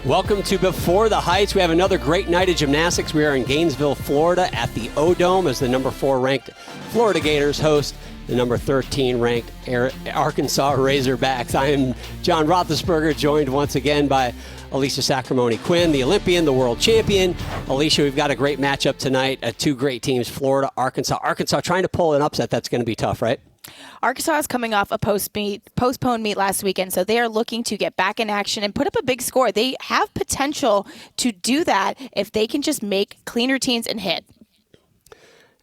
Welcome to Before the Heights. We have another great night of gymnastics. We are in Gainesville, Florida at the O-Dome as the number 4 ranked Florida Gators host the number 13 ranked Arkansas Razorbacks. I am John Roethlisberger, joined once again by Alicia Sacramone-Quinn, the Olympian, the world champion. Alicia, we've got a great matchup tonight. Two great teams, Florida, Arkansas. Arkansas trying to pull an upset. That's going to be tough, right? Arkansas is coming off a postponed meet last weekend, so they are looking to get back in action and put up a big score. They have potential to do that if they can just make clean routines and hit.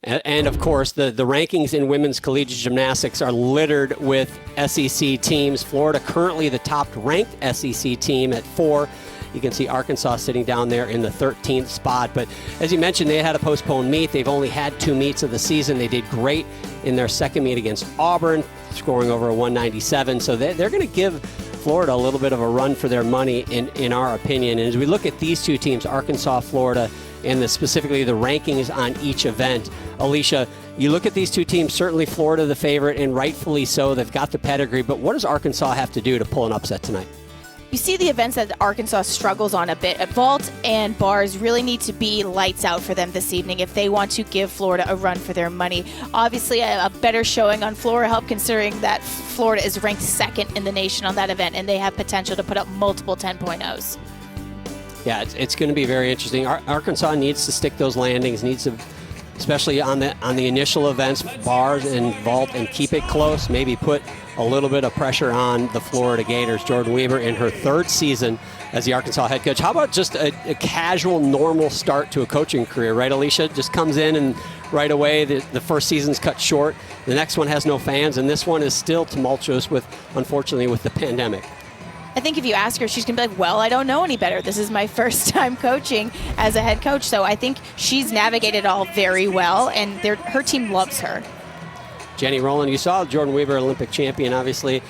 And of course, the rankings in women's collegiate gymnastics are littered with SEC teams. Florida currently the top-ranked SEC team at 4. You can see Arkansas sitting down there in the 13th spot. But as you mentioned, they had a postponed meet. They've only had 2 meets of the season. They did great in their second meet against Auburn, scoring over a 197. So they're going to give Florida a little bit of a run for their money, in our opinion. And as we look at these two teams, Arkansas, Florida, and specifically the rankings on each event, Alicia, you look at these two teams, certainly Florida the favorite, and rightfully so. They've got the pedigree. But what does Arkansas have to do to pull an upset tonight? You see the events that Arkansas struggles on a bit. Vault and bars really need to be lights out for them this evening if they want to give Florida a run for their money. Obviously, a better showing on floor help, considering that Florida is ranked 2nd in the nation on that event, and they have potential to put up multiple 10.0s. Yeah, it's going to be very interesting. Arkansas needs to stick those landings, needs to, especially on the initial events, bars and vault, and keep it close, maybe put a little bit of pressure on the Florida Gators. Jordan Weaver in her 3rd season as the Arkansas head coach. How about just a casual, normal start to a coaching career, right, Alicia? Just comes in and right away the first season's cut short. The next one has no fans, and this one is still tumultuous unfortunately, with the pandemic. I think if you ask her, she's going to be like, well, I don't know any better. This is my first time coaching as a head coach. So I think she's navigated it all very well, and her team loves her. Jenny Rowland, you saw Jordan Weaver, Olympic champion, obviously.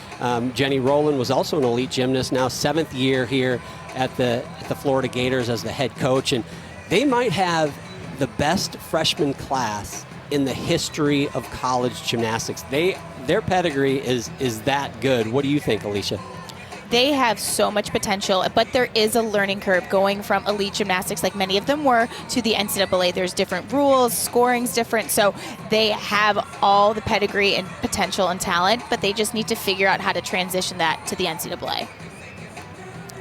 Jenny Rowland was also an elite gymnast, now 7th year here at the Florida Gators as the head coach. And they might have the best freshman class in the history of college gymnastics. Their pedigree is that good. What do you think, Alicia? They have so much potential, but there is a learning curve going from elite gymnastics, like many of them were, to the NCAA. There's different rules, scoring's different, so they have all the pedigree and potential and talent, but they just need to figure out how to transition that to the NCAA.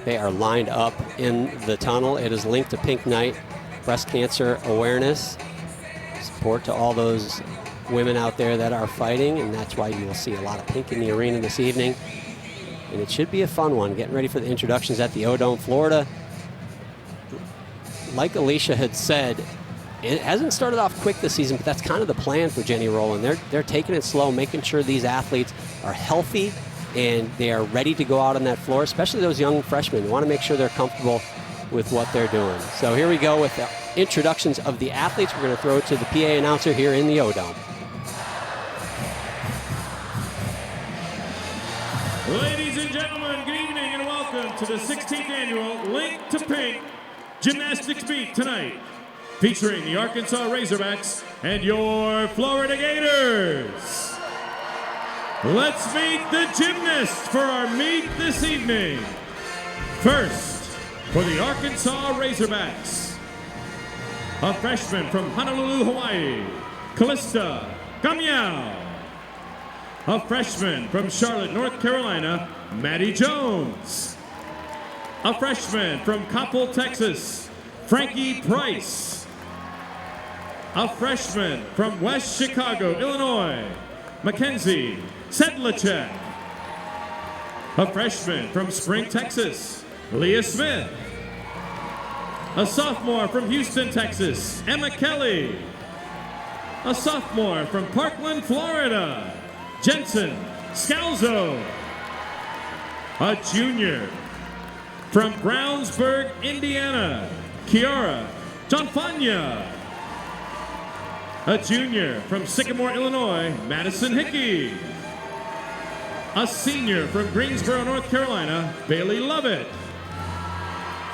They are lined up in the tunnel. It is linked to Pink Night, breast cancer awareness, support to all those women out there that are fighting, and that's why you will see a lot of pink in the arena this evening. And it should be a fun one. Getting ready for the introductions at the O-Dome. Florida, like Alicia had said, it hasn't started off quick this season, but that's kind of the plan for Jenny Rowland. They're taking it slow, making sure these athletes are healthy and they are ready to go out on that floor, especially those young freshmen. They want to make sure they're comfortable with what they're doing. So here we go with the introductions of the athletes. We're going to throw it to the PA announcer here in the O-Dome. Ladies and gentlemen, good evening and welcome to the 16th annual Link to Pink Gymnastics Meet tonight, featuring the Arkansas Razorbacks and your Florida Gators. Let's meet the gymnasts for our meet this evening. First, for the Arkansas Razorbacks, a freshman from Honolulu, Hawaii, Callista Gamiao. A freshman from Charlotte, North Carolina, Maddie Jones. A freshman from Coppell, Texas, Frankie Price. A freshman from West Chicago, Illinois, Mackenzie Sedlacek. A freshman from Spring, Texas, Leah Smith. A sophomore from Houston, Texas, Emma Kelly. A sophomore from Parkland, Florida, Jensen Scalzo. A junior from Brownsburg, Indiana, Kiara Johnfanya. A junior from Sycamore, Illinois, Madison Hickey. A senior from Greensboro, North Carolina, Bailey Lovett.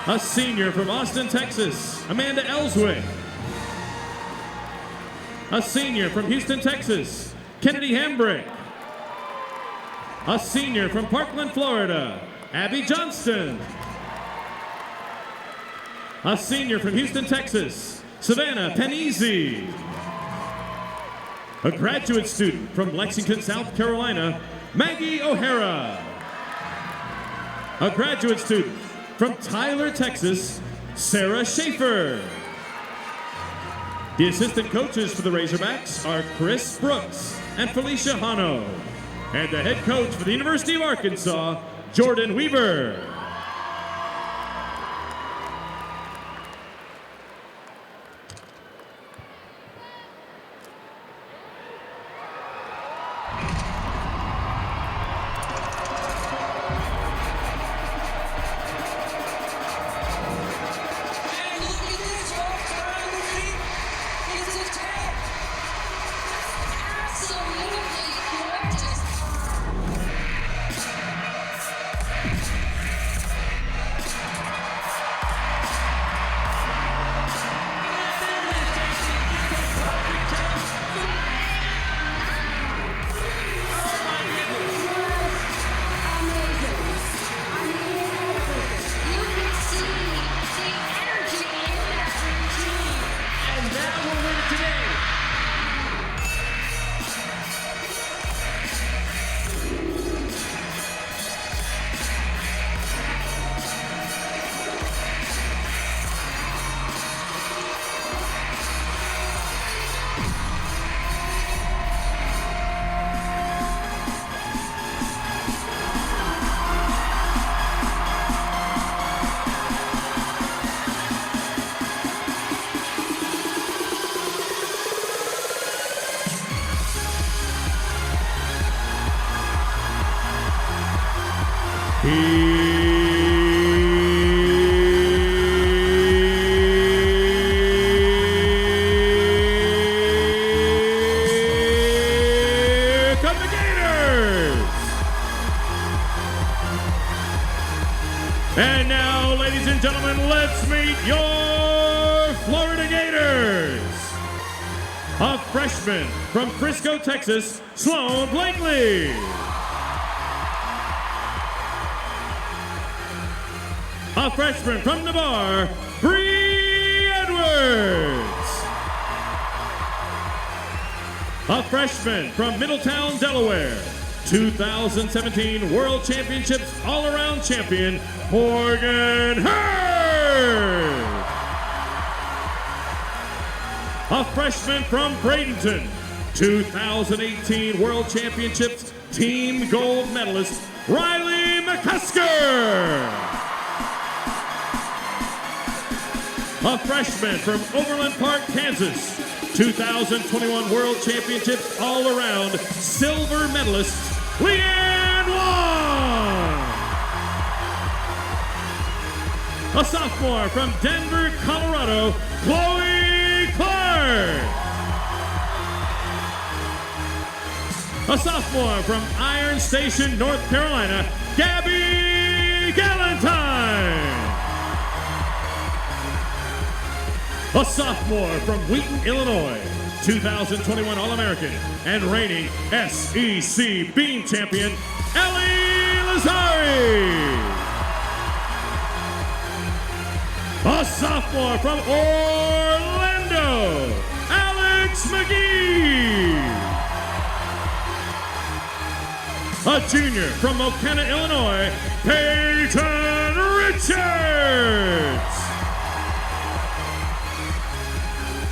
A senior from Austin, Texas, Amanda Ellswick. A senior from Houston, Texas, Kennedy Hambrick. A senior from Parkland, Florida, Abby Johnston. A senior from Houston, Texas, Savannah Penisi. A graduate student from Lexington, South Carolina, Maggie O'Hara. A graduate student from Tyler, Texas, Sarah Schaefer. The assistant coaches for the Razorbacks are Chris Brooks and Felicia Hano. And the head coach for the University of Arkansas, Jordan Weaver. And now, ladies and gentlemen, let's meet your Florida Gators. A freshman from Frisco, Texas, Sloan Blakely. A freshman from Navarre, Bree Edwards. A freshman from Middletown, Delaware, 2017 World Championships all-around champion, Morgan Hurd. A freshman from Bradenton, 2018 World Championships team gold medalist, Riley McCusker. A freshman from Overland Park, Kansas, 2021 World Championships all-around silver medalist, Leanne Wong. A sophomore from Denver, Colorado, Chloe Clark. A sophomore from Iron Station, North Carolina, Gabby Galentine. A sophomore from Wheaton, Illinois, 2021 All-American and reigning SEC Beam Champion, Ellie Lazari. A sophomore from Orlando, Alex McGee. A junior from Mocana, Illinois, Peyton Richards.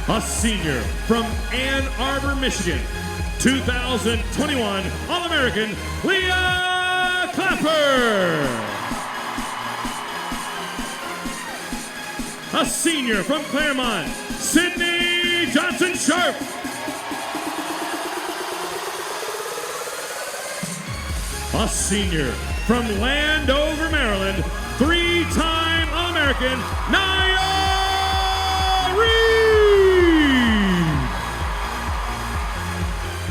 A senior from Ann Arbor, Michigan, 2021 All-American, Leah Clapper. A senior from Claremont, Sydney Johnson-Sharp. A senior from Landover, Maryland, three-time All-American, Naya Reed.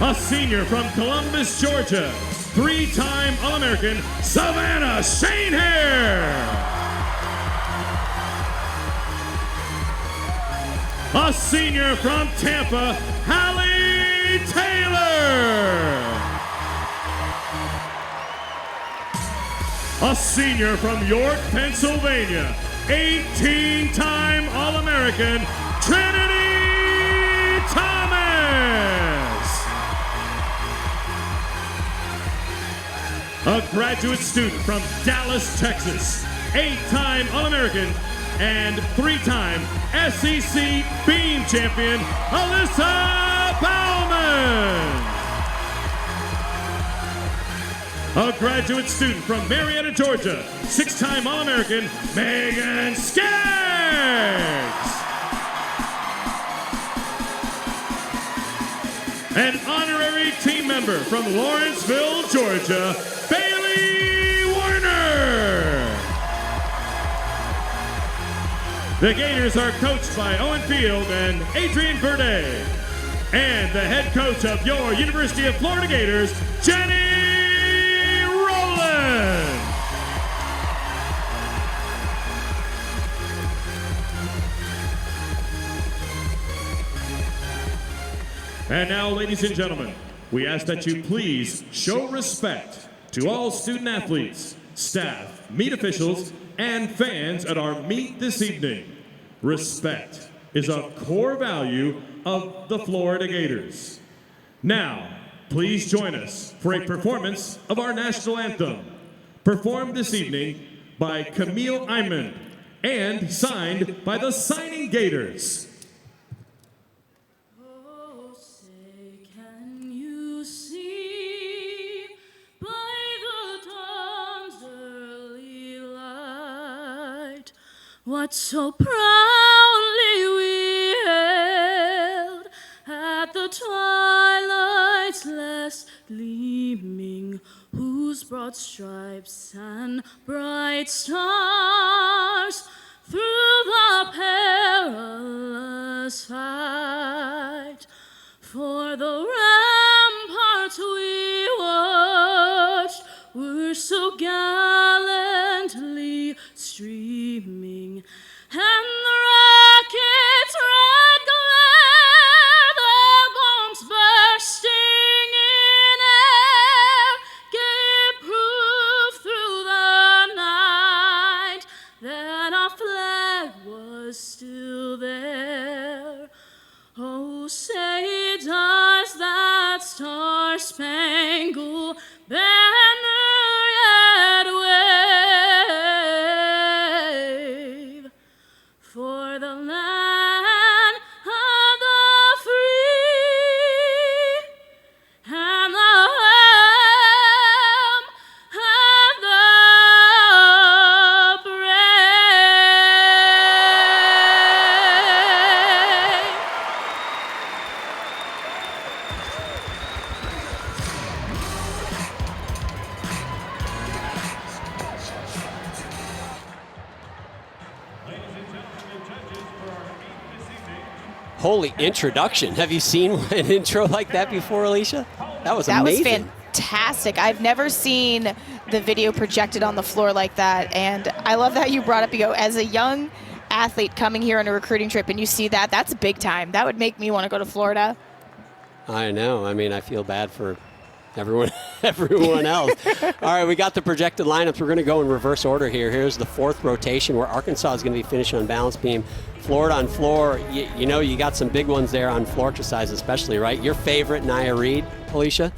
A senior from Columbus, Georgia, three-time All-American, Savannah Shanehair. A senior from Tampa, Hallie Taylor. A senior from York, Pennsylvania, 18-time All-American, Trinity Thomas. A graduate student from Dallas, Texas, 8-time All-American and 3-time SEC Beam Champion, Alyssa Bauman. A graduate student from Marietta, Georgia, 6-time All-American, Megan Skaggs. An honorary team member from Lawrenceville, Georgia, Bailey Warner. The Gators are coached by Owen Field and Adrian Burde. And the head coach of your University of Florida Gators, Jenny Rowland. And now, ladies and gentlemen, we ask that you please show respect to all student athletes, staff, meet officials, and fans at our meet this evening. Respect is a core value of the Florida Gators. Now, please join us for a performance of our national anthem, performed this evening by Camille Iman and signed by the Signing Gators. Oh, say, can you see by the dawn's early light what so proudly we hailed at the twilight's last gleaming, whose broad stripes and bright stars through the perilous fight for the ramparts we watched were so gallantly streaming, and the rocket's red glare, the bombs bursting in air, gave proof through the night that our flag was still there. Oh, say does that star-spangled banner yet wave for the land of the free and the home of the brave. Holy introduction. Have you seen an intro like that before, Alicia? That was That was amazing. fantastic. I've never seen the video projected on the floor like that. And I love that you brought up, as a young athlete coming here on a recruiting trip and you see that, that's big time. That would make me want to go to Florida. I know. I mean, I feel bad for everyone else. All right, we got the projected lineups. We're going to go in reverse order here. Here's the fourth rotation where Arkansas is going to be finishing on balance beam. Florida on floor. You got some big ones there on floor exercise especially, right? Your favorite, Nia Reed, Alicia?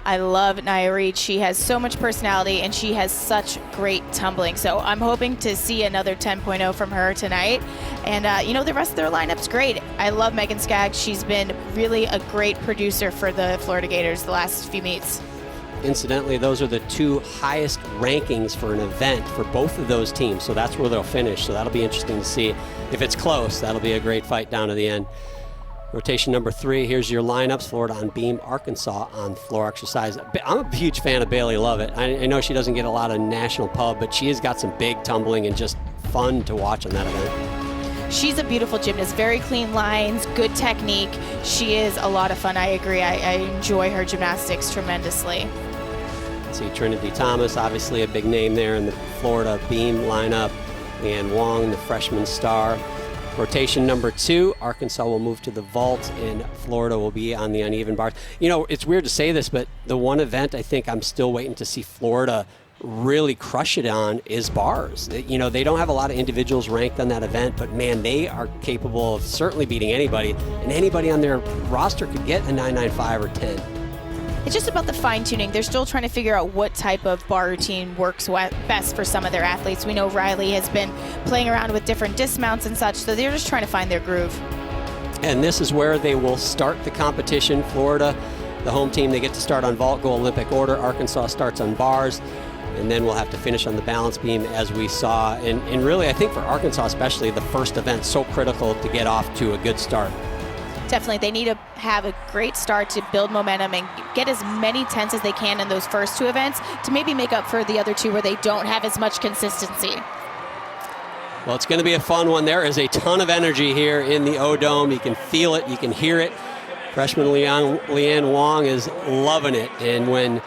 I love Nia Reed. She has so much personality and she has such great tumbling. So I'm hoping to see another 10.0 from her tonight. And, the rest of their lineup's great. I love Megan Skaggs. She's been really a great producer for the Florida Gators the last few meets. Incidentally, those are the two highest rankings for an event for both of those teams. So that's where they'll finish. So that'll be interesting to see. If it's close, that'll be a great fight down to the end. Rotation number 3, here's your lineups. Florida on beam, Arkansas on floor exercise. I'm a huge fan of Bailey Lovett. I know she doesn't get a lot of national pub, but she has got some big tumbling and just fun to watch on that event. She's a beautiful gymnast, very clean lines, good technique. She is a lot of fun, I agree. I enjoy her gymnastics tremendously. See Trinity Thomas, obviously a big name there in the Florida beam lineup. And Wong, the freshman star. Rotation number 2, Arkansas will move to the vault, and Florida will be on the uneven bars. It's weird to say this, but the one event I think I'm still waiting to see Florida really crush it on is bars. You know, they don't have a lot of individuals ranked on that event, but man, they are capable of certainly beating anybody, and anybody on their roster could get a 995 or 10. It's just about the fine-tuning. They're still trying to figure out what type of bar routine works best for some of their athletes. We know Riley has been playing around with different dismounts and such, so they're just trying to find their groove. And this is where they will start the competition. Florida, the home team, they get to start on vault, go Olympic order. Arkansas starts on bars, and then we'll have to finish on the balance beam as we saw. And really, I think for Arkansas especially, the first event, so critical to get off to a good start. Definitely, they need to have a great start to build momentum and get as many tens as they can in those first two events to maybe make up for the other two where they don't have as much consistency. Well, it's going to be a fun one. There is a ton of energy here in the O-Dome. You can feel it. You can hear it. Freshman Leanne Wong is loving it. And when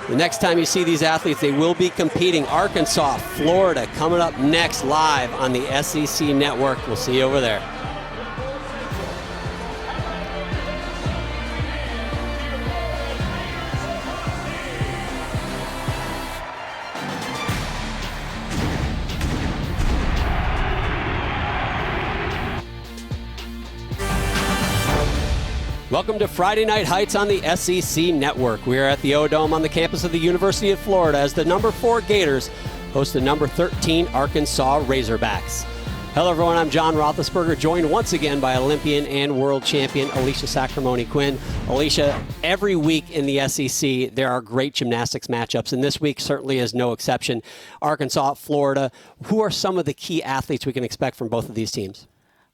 the next time you see these athletes, they will be competing. Arkansas, Florida, coming up next live on the SEC Network. We'll see you over there. Welcome to Friday Night Heights on the SEC Network. We are at the O-Dome on the campus of the University of Florida as the number 4 Gators host the number 13 Arkansas Razorbacks. Hello everyone, I'm John Roethlisberger, joined once again by Olympian and world champion Alicia Sacramone-Quinn. Alicia, every week in the SEC there are great gymnastics matchups, and this week certainly is no exception. Arkansas, Florida, who are some of the key athletes we can expect from both of these teams?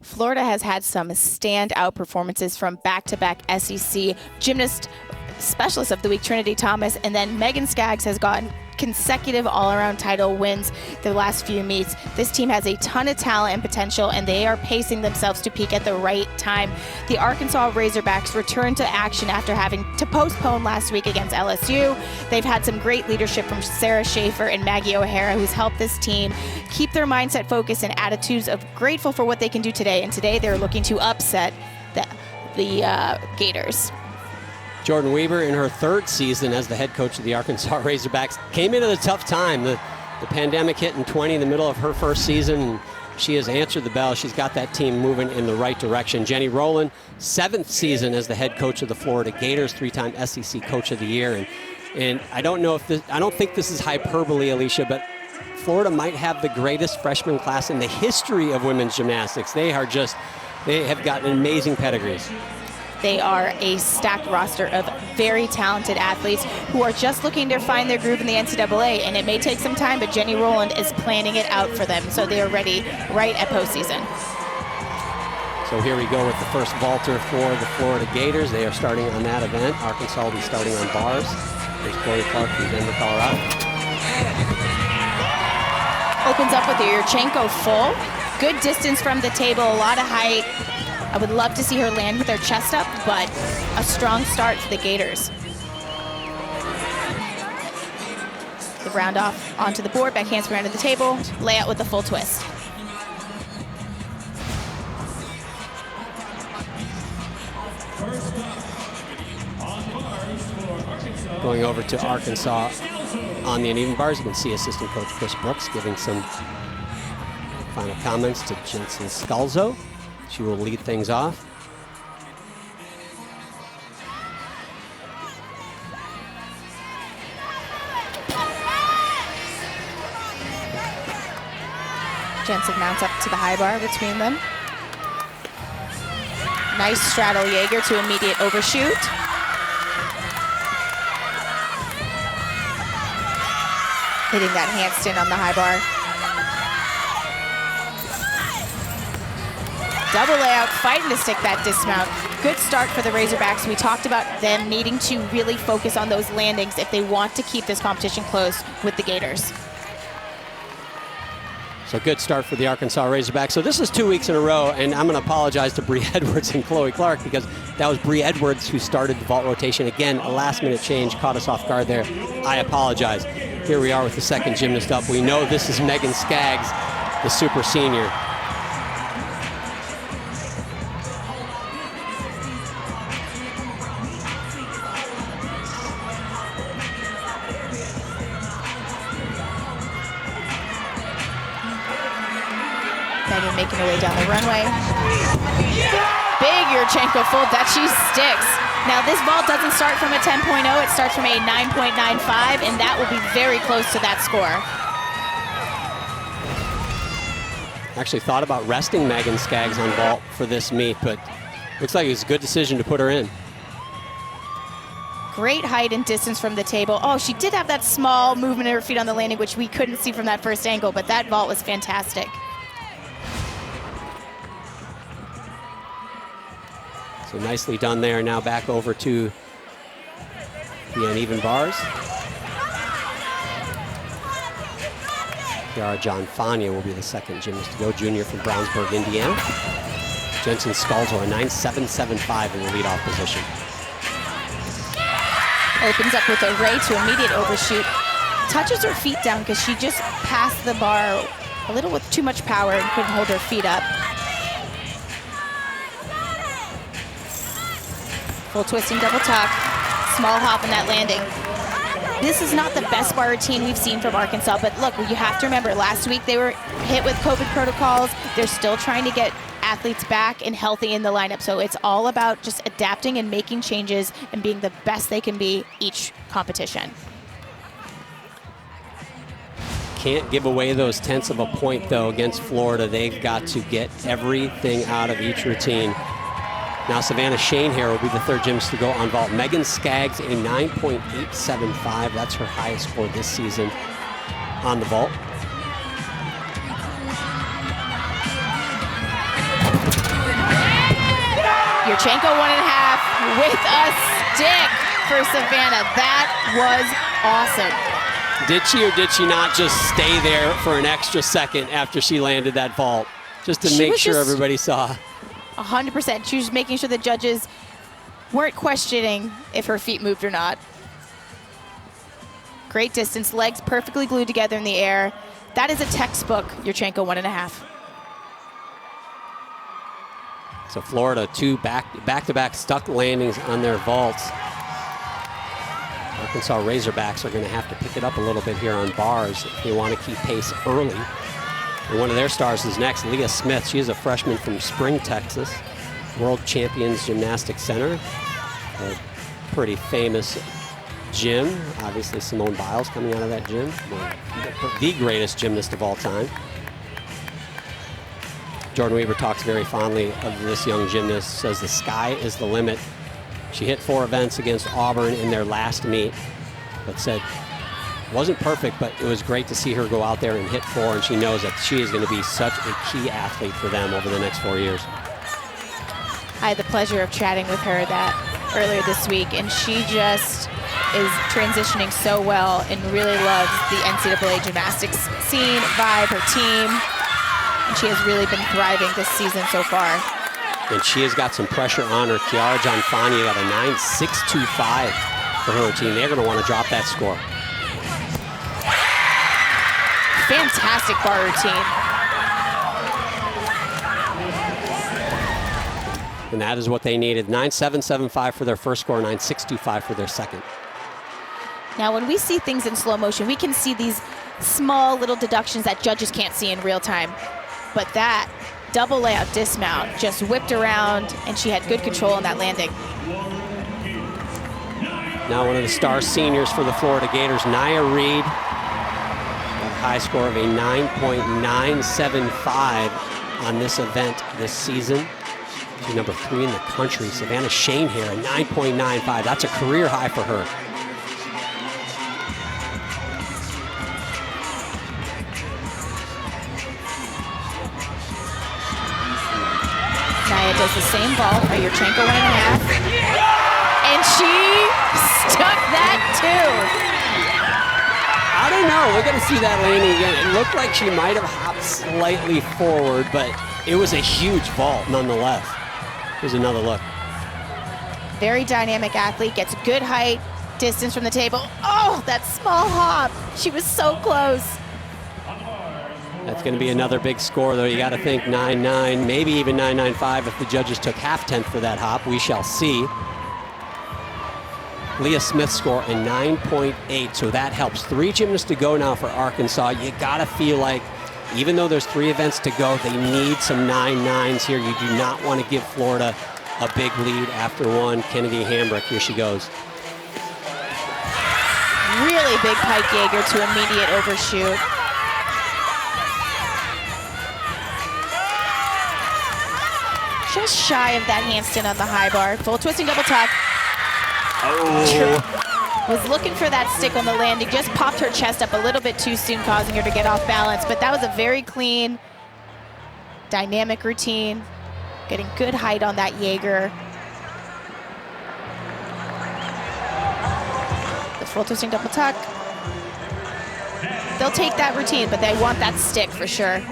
Florida has had some standout performances from back-to-back SEC gymnast specialist of the week, Trinity Thomas, and then Megan Skaggs has gotten consecutive all-around title wins the last few meets. This team has a ton of talent and potential, and they are pacing themselves to peak at the right time. The Arkansas Razorbacks return to action after having to postpone last week against LSU. They've had some great leadership from Sarah Schaefer and Maggie O'Hara, who's helped this team keep their mindset focused and attitudes of grateful for what they can do today. And today they're looking to upset the Gators. Jordan Weaver, in her 3rd season as the head coach of the Arkansas Razorbacks, came in at a tough time. The pandemic hit in 20 in the middle of her first season, and she has answered the bell. She's got that team moving in the right direction. Jenny Rowland, 7th season as the head coach of the Florida Gators, 3-time SEC Coach of the Year. And I don't think this is hyperbole, Alicia, but Florida might have the greatest freshman class in the history of women's gymnastics. They have got amazing pedigrees. They are a stacked roster of very talented athletes who are just looking to find their groove in the NCAA, and it may take some time, but Jenny Rowland is planning it out for them, so they are ready right at postseason. So here we go with the first vaulter for the Florida Gators. They are starting on that event. Arkansas will be starting on bars. There's Chloe Clark from Denver, Colorado. Opens up with the Yurchenko full. Good distance from the table, a lot of height. I would love to see her land with her chest up, but a strong start for the Gators. The round off onto the board, back handspring under the table, layout with the full twist. Going over to Arkansas on the uneven bars, you can see assistant coach Chris Brooks giving some final comments to Jensen Scalzo. She will lead things off. Jensen mounts up to the high bar between them. Nice straddle Jaeger to immediate overshoot. Hitting that handstand on the high bar. Double layout, fighting to stick that dismount. Good start for the Razorbacks. We talked about them needing to really focus on those landings if they want to keep this competition close with the Gators. So good start for the Arkansas Razorbacks. So this is 2 weeks in a row, and I'm going to apologize to Bree Edwards and Chloe Clark because that was Bree Edwards who started the vault rotation. Again, a last-minute change caught us off guard there. I apologize. Here we are with the second gymnast up. We know this is Megan Skaggs, the super senior. continue making her way down the runway. Big Yurchenko full Dutchie sticks. Now this vault doesn't start from a 10.0, it starts from a 9.95, and that will be very close to that score. Actually thought about resting Megan Skaggs on vault for this meet, but looks like it was a good decision to put her in. Great height and distance from the table. Oh, she did have that small movement of her feet on the landing, which we couldn't see from that first angle, but that vault was fantastic. So nicely done there. Now back over to the uneven bars. Kiara Gianfania will be the second gymnast to go, junior from Brownsburg, Indiana. Jensen Skulls are a 9.775 in the leadoff position. Opens up with a ray to immediate overshoot. Touches her feet down because she just passed the bar a little with too much power and couldn't hold her feet up. Full twisting double tuck, small hop in that landing. This is not the best bar routine we've seen from Arkansas, but look, you have to remember, last week they were hit with COVID protocols. They're still trying to get athletes back and healthy in the lineup, so it's all about just adapting and making changes and being the best they can be each competition. Can't give away those tenths of a point, though, against Florida. They've got to get everything out of each routine. Now Savannah Shanehair will be the third gymnast to go on vault. Megan Skaggs, a 9.875. That's her highest score this season on the vault. Yurchenko 1.5 with a stick for Savannah. That was awesome. Did she or did she not just stay there for an extra second after she landed that vault? Just to make sure everybody saw. 100%. She was making sure the judges weren't questioning if her feet moved or not. Great distance, legs perfectly glued together in the air. That is a textbook Yurchenko 1.5. So Florida, two back-to-back stuck landings on their vaults. Arkansas Razorbacks are going to have to pick it up a little bit here on bars if they want to keep pace early. And one of their stars is next, Leah Smith. She is a freshman from Spring, Texas. World Champions Gymnastics Center. A pretty famous gym. Obviously Simone Biles coming out of that gym. The greatest gymnast of all time. Jordan Weaver talks very fondly of this young gymnast, says the sky is the limit. She hit 4 events against Auburn in their last meet, but said wasn't perfect, but it was great to see her go out there and hit 4, and she knows that she is going to be such a key athlete for them over the next 4 years. I had the pleasure of chatting with her earlier this week, and she just is transitioning so well and really loves the NCAA gymnastics scene, vibe, her team, and she has really been thriving this season so far. And she has got some pressure on her. Kiara Gianfania got a 9.625 for her routine. They're going to want to drop that score. Fantastic bar routine. And that is what they needed. 9.775 for their first score, 9.625 for their second. Now, when we see things in slow motion, we can see these small little deductions that judges can't see in real time. But that double layout dismount just whipped around, and she had good control on that landing. Now one of the star seniors for the Florida Gators, Nia Reed, high score of a 9.975 on this event this season. She's number 3 in the country. Savannah Shanehair, a 9.95. That's a career high for her. Nia does the same vault, a Yurchenko 1.5. And she stuck that too. I don't know. We're going to see that landing again. It looked like she might have hopped slightly forward, but it was a huge vault nonetheless. Here's another look. Very dynamic athlete, gets good height, distance from the table. Oh, that small hop. She was so close. That's going to be another big score, though. You got to think 9.9, maybe even 9.95 if the judges took half-tenth for that hop. We shall see. Leah Smith score a 9.8, so that helps. 3 gymnasts to go now for Arkansas. You got to feel like Even though there's 3 events to go, they need some 9-9s here. You do not want to give Florida a big lead after one. Kennedy Hambrick, here she goes. Really big pike Jaeger to immediate overshoot. Just shy of that handstand on the high bar. Full twisting double tuck. Oh. Was looking for that stick on the landing. Just popped her chest up a little bit too soon, causing her to get off balance. But that was a very clean, dynamic routine. Getting good height on that Jaeger. The full twisting double tuck. They'll take that routine, but they want that stick for sure.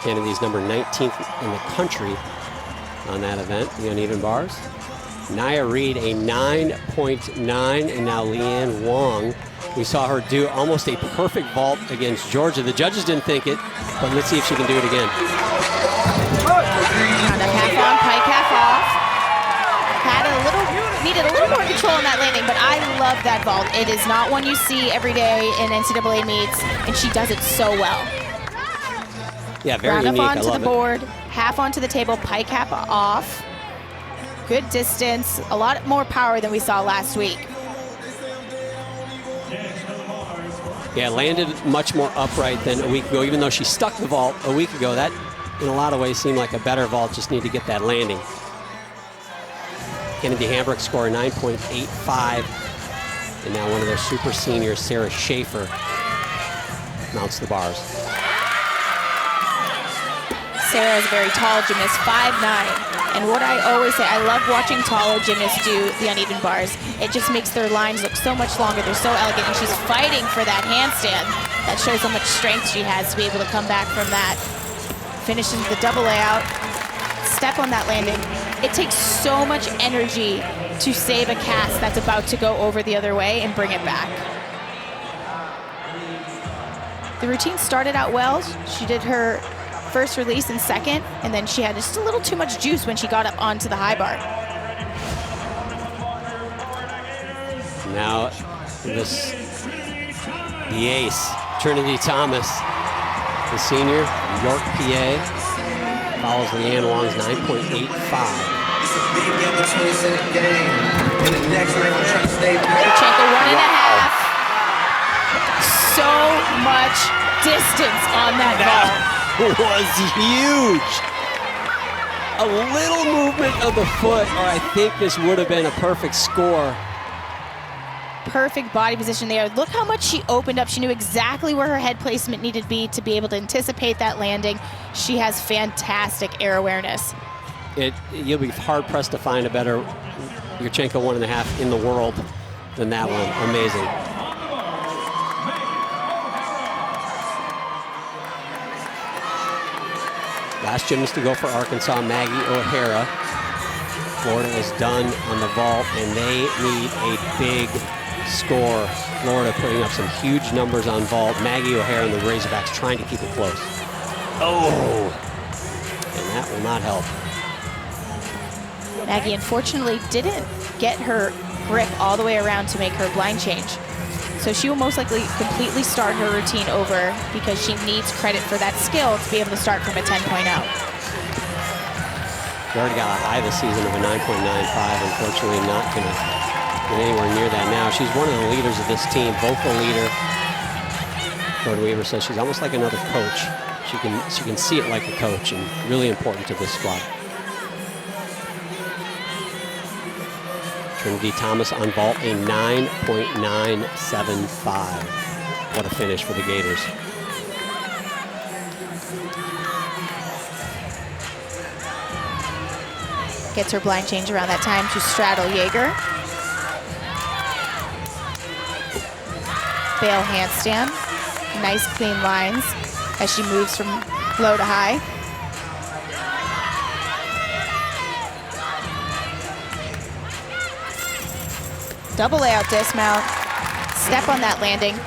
Kennedy's number 19th in the country on that event, the uneven bars. Nia Reed, a 9.9, and now Leanne Wong. We saw her do almost a perfect vault against Georgia. The judges didn't think it, but let's see if she can do it again. Kind of half on, pike half off. Needed a little more control on that landing, but I love that vault. It is not one you see every day in NCAA meets, and she does it so well. Yeah, very Round unique. up I onto love the board, half onto the table, pike half off. Good distance, a lot more power than we saw last week. Yeah, landed much more upright than a week ago, even though she stuck the vault a week ago. That, in a lot of ways, seemed like a better vault, just need to get that landing. Kennedy Hambrick scored 9.85, and now one of their super seniors, Sarah Schaefer, mounts the bars. Sarah is a very tall gymnast, 5'9". And what I always say, I love watching taller gymnasts do the uneven bars. It just makes their lines look so much longer. They're so elegant, and she's fighting for that handstand. That shows how much strength she has to be able to come back from that. Finishes the double layout, step on that landing. It takes so much energy to save a cast that's about to go over the other way and bring it back. The routine started out well. She did her first release and second, and then she had just a little too much juice when she got up onto the high bar. Now, the ace, Trinity Thomas, the senior, York, PA, follows Leanne Wong's 9.85. Lukashenko 1.5. So much distance on that ball. Was huge. A little movement of the foot, or I think this would have been a perfect score. Perfect body position there. Look how much she opened up. She knew exactly where her head placement needed to be able to anticipate that landing. She has fantastic air awareness. You'll be hard-pressed to find a better Yurchenko 1.5 in the world than that one. Amazing. Last gymnast to go for Arkansas, Maggie O'Hara. Florida is done on the vault, and they need a big score. Florida putting up some huge numbers on vault. Maggie O'Hara and the Razorbacks trying to keep it close. Oh! And that will not help. Maggie unfortunately didn't get her grip all the way around to make her blind change. So she will most likely completely start her routine over because she needs credit for that skill to be able to start from a 10.0. She already got a high this season of a 9.95. Unfortunately, not going to get anywhere near that now. She's one of the leaders of this team, vocal leader. Jordan Weaver says she's almost like another coach. She can see it like a coach, and really important to this squad. Trinity Thomas on vault, a 9.975. What a finish for the Gators. Gets her blind change around that time to straddle Jaeger. Bail handstand. Nice clean lines as she moves from low to high. Double layout dismount. Step on that landing.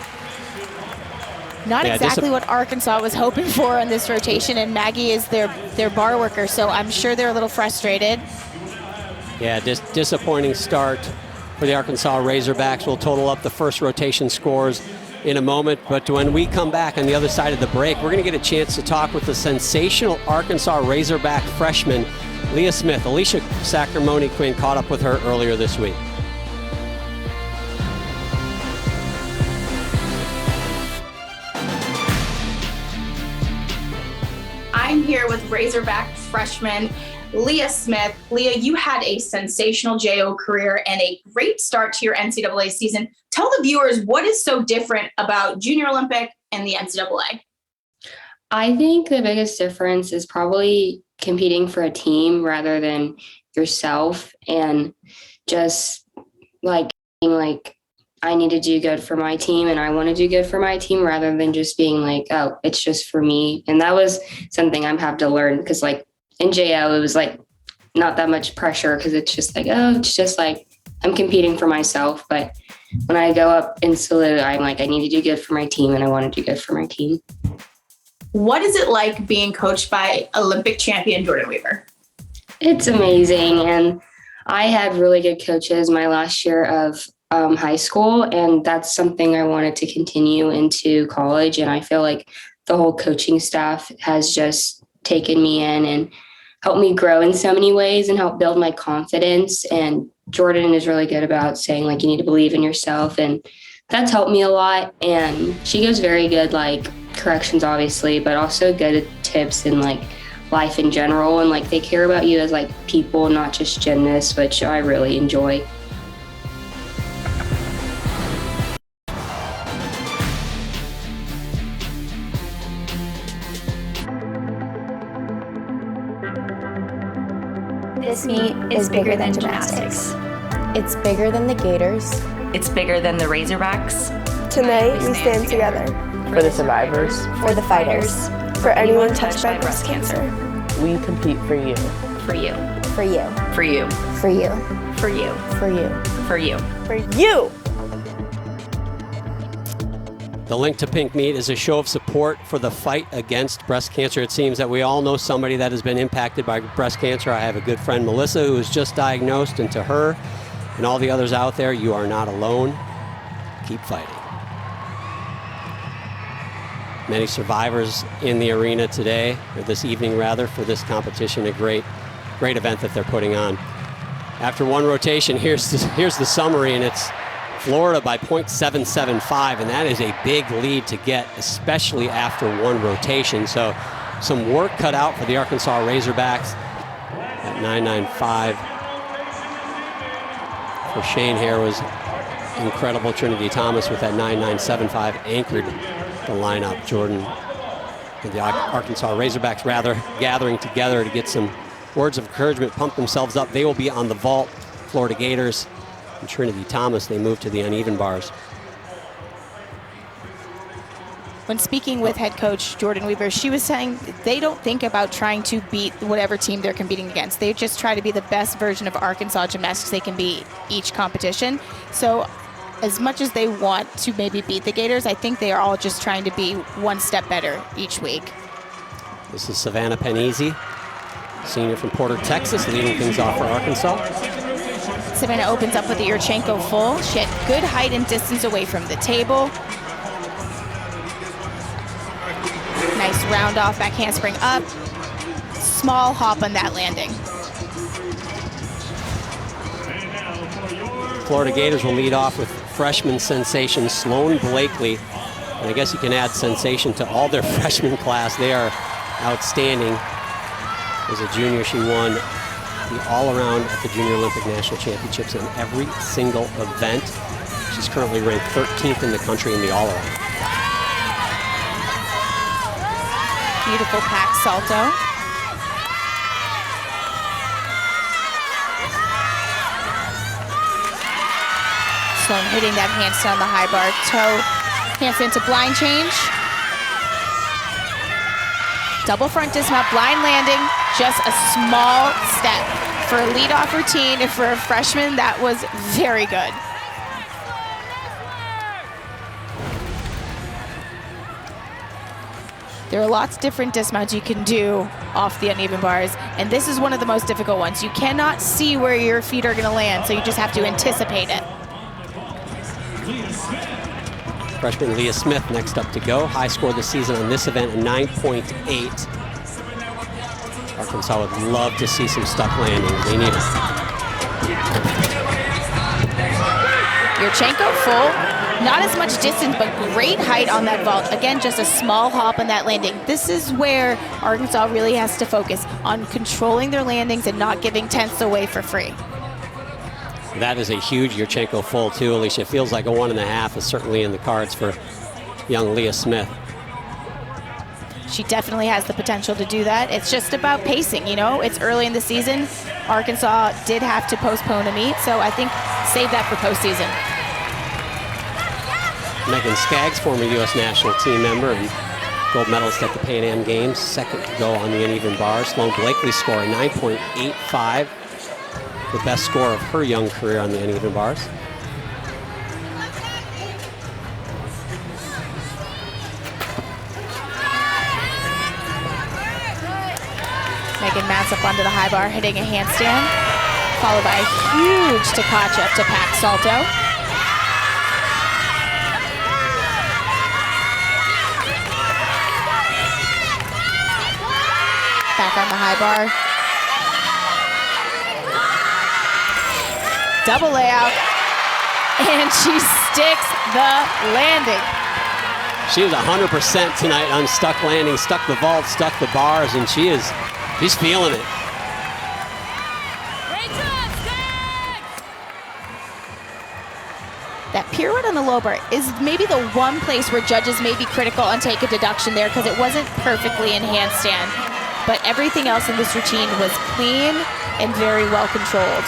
Not exactly what Arkansas was hoping for on this rotation, and Maggie is their bar worker, so I'm sure they're a little frustrated. Yeah, disappointing start for the Arkansas Razorbacks. We'll total up the first rotation scores in a moment. But when we come back on the other side of the break, we're going to get a chance to talk with the sensational Arkansas Razorback freshman, Leah Smith. Alicia Sacramone-Quinn caught up with her earlier this week. I'm here with Razorback freshman Leah Smith. Leah, you had a sensational JO career and a great start to your NCAA season. Tell the viewers what is so different about Junior Olympic and the NCAA. I think the biggest difference is probably competing for a team rather than yourself, and just like being like, I need to do good for my team and I want to do good for my team, rather than just being like, oh, it's just for me. And that was something I've had to learn, because like in JO, it was like not that much pressure, because it's just like, oh, it's just like I'm competing for myself. But when I go up in Salute, I'm like, I need to do good for my team and I want to do good for my team. What is it like being coached by Olympic champion Jordan Weaver? It's amazing. And I had really good coaches my last year of high school, and that's something I wanted to continue into college. And I feel like the whole coaching staff has just taken me in and helped me grow in so many ways and help build my confidence. And Jordan is really good about saying like, you need to believe in yourself. And that's helped me a lot. And she gives very good like corrections, obviously, but also good tips in like life in general. And like they care about you as like people, not just gymnasts, which I really enjoy. This meet is bigger than gymnastics. It's bigger than the Gators. It's bigger than the Razorbacks. Tonight, we stand together. For the survivors. For the fighters. For anyone touched by breast cancer. We compete for you. For you. For you. For you. For you. For you. For you. For you. For you! The Link to Pink meet is a show of support for the fight against breast cancer. It seems that we all know somebody that has been impacted by breast cancer. I have a good friend, Melissa, who was just diagnosed, and to her and all the others out there, you are not alone. Keep fighting. Many survivors in the arena today, or this evening rather, for this competition. A great event that they're putting on. After one rotation, here's the summary, and it's Florida by .775, and that is a big lead to get, especially after one rotation. So some work cut out for the Arkansas Razorbacks at 9.95. For Shane Hare was incredible. Trinity Thomas with that 9.975 anchored the lineup. Jordan and the Arkansas Razorbacks rather gathering together to get some words of encouragement, pump themselves up. They will be on the vault. Florida Gators and Trinity Thomas, they move to the uneven bars. When speaking with head coach Jordan Weaver, she was saying they don't think about trying to beat whatever team they're competing against. They just try to be the best version of Arkansas gymnastics they can be each competition. So as much as they want to maybe beat the Gators, I think they are all just trying to be one step better each week. This is Savannah Penese, senior from Porter, Texas, leading things off for Arkansas. Savannah opens up with the Yurchenko full. She had good height and distance away from the table. Nice round off back handspring up. Small hop on that landing. Florida Gators will lead off with freshman sensation Sloan Blakely. And I guess you can add sensation to all their freshman class. They are outstanding. As a junior, she won the all-around at the Junior Olympic National Championships in every single event. She's currently ranked 13th in the country in the all-around. Beautiful pack salto. Sloan hitting that handstand on the high bar. Toe, handstand to blind change. Double front dismount, blind landing. Just a small step. For a leadoff routine and for a freshman, that was very good. There are lots of different dismounts you can do off the uneven bars, and this is one of the most difficult ones. You cannot see where your feet are going to land, so you just have to anticipate it. Freshman Leah Smith next up to go. High score this season on this event, a 9.8. Arkansas would love to see some stuck landings. They need it. Yurchenko full. Not as much distance, but great height on that vault. Again, just a small hop on that landing. This is where Arkansas really has to focus on controlling their landings and not giving tenths away for free. That is a huge Yurchenko full too, Alicia. It feels like a 1.5 is certainly in the cards for young Leah Smith. She definitely has the potential to do that. It's just about pacing, you know? It's early in the season. Arkansas did have to postpone a meet, so I think save that for postseason. Megan Skaggs, former U.S. national team member and gold medalist at the Pan Am Games, second to go on the uneven bars. Sloan Blakely score a 9.85, the best score of her young career on the uneven bars. Megan Matz up onto the high bar, hitting a handstand, followed by a huge Takacha to pack salto. Back on the high bar. Double layout, and she sticks the landing. She is 100% tonight on stuck landing, stuck the vault, stuck the bars, and she's feeling it. That pirouette on the low bar is maybe the one place where judges may be critical and take a deduction there because it wasn't perfectly in handstand. But everything else in this routine was clean and very well controlled.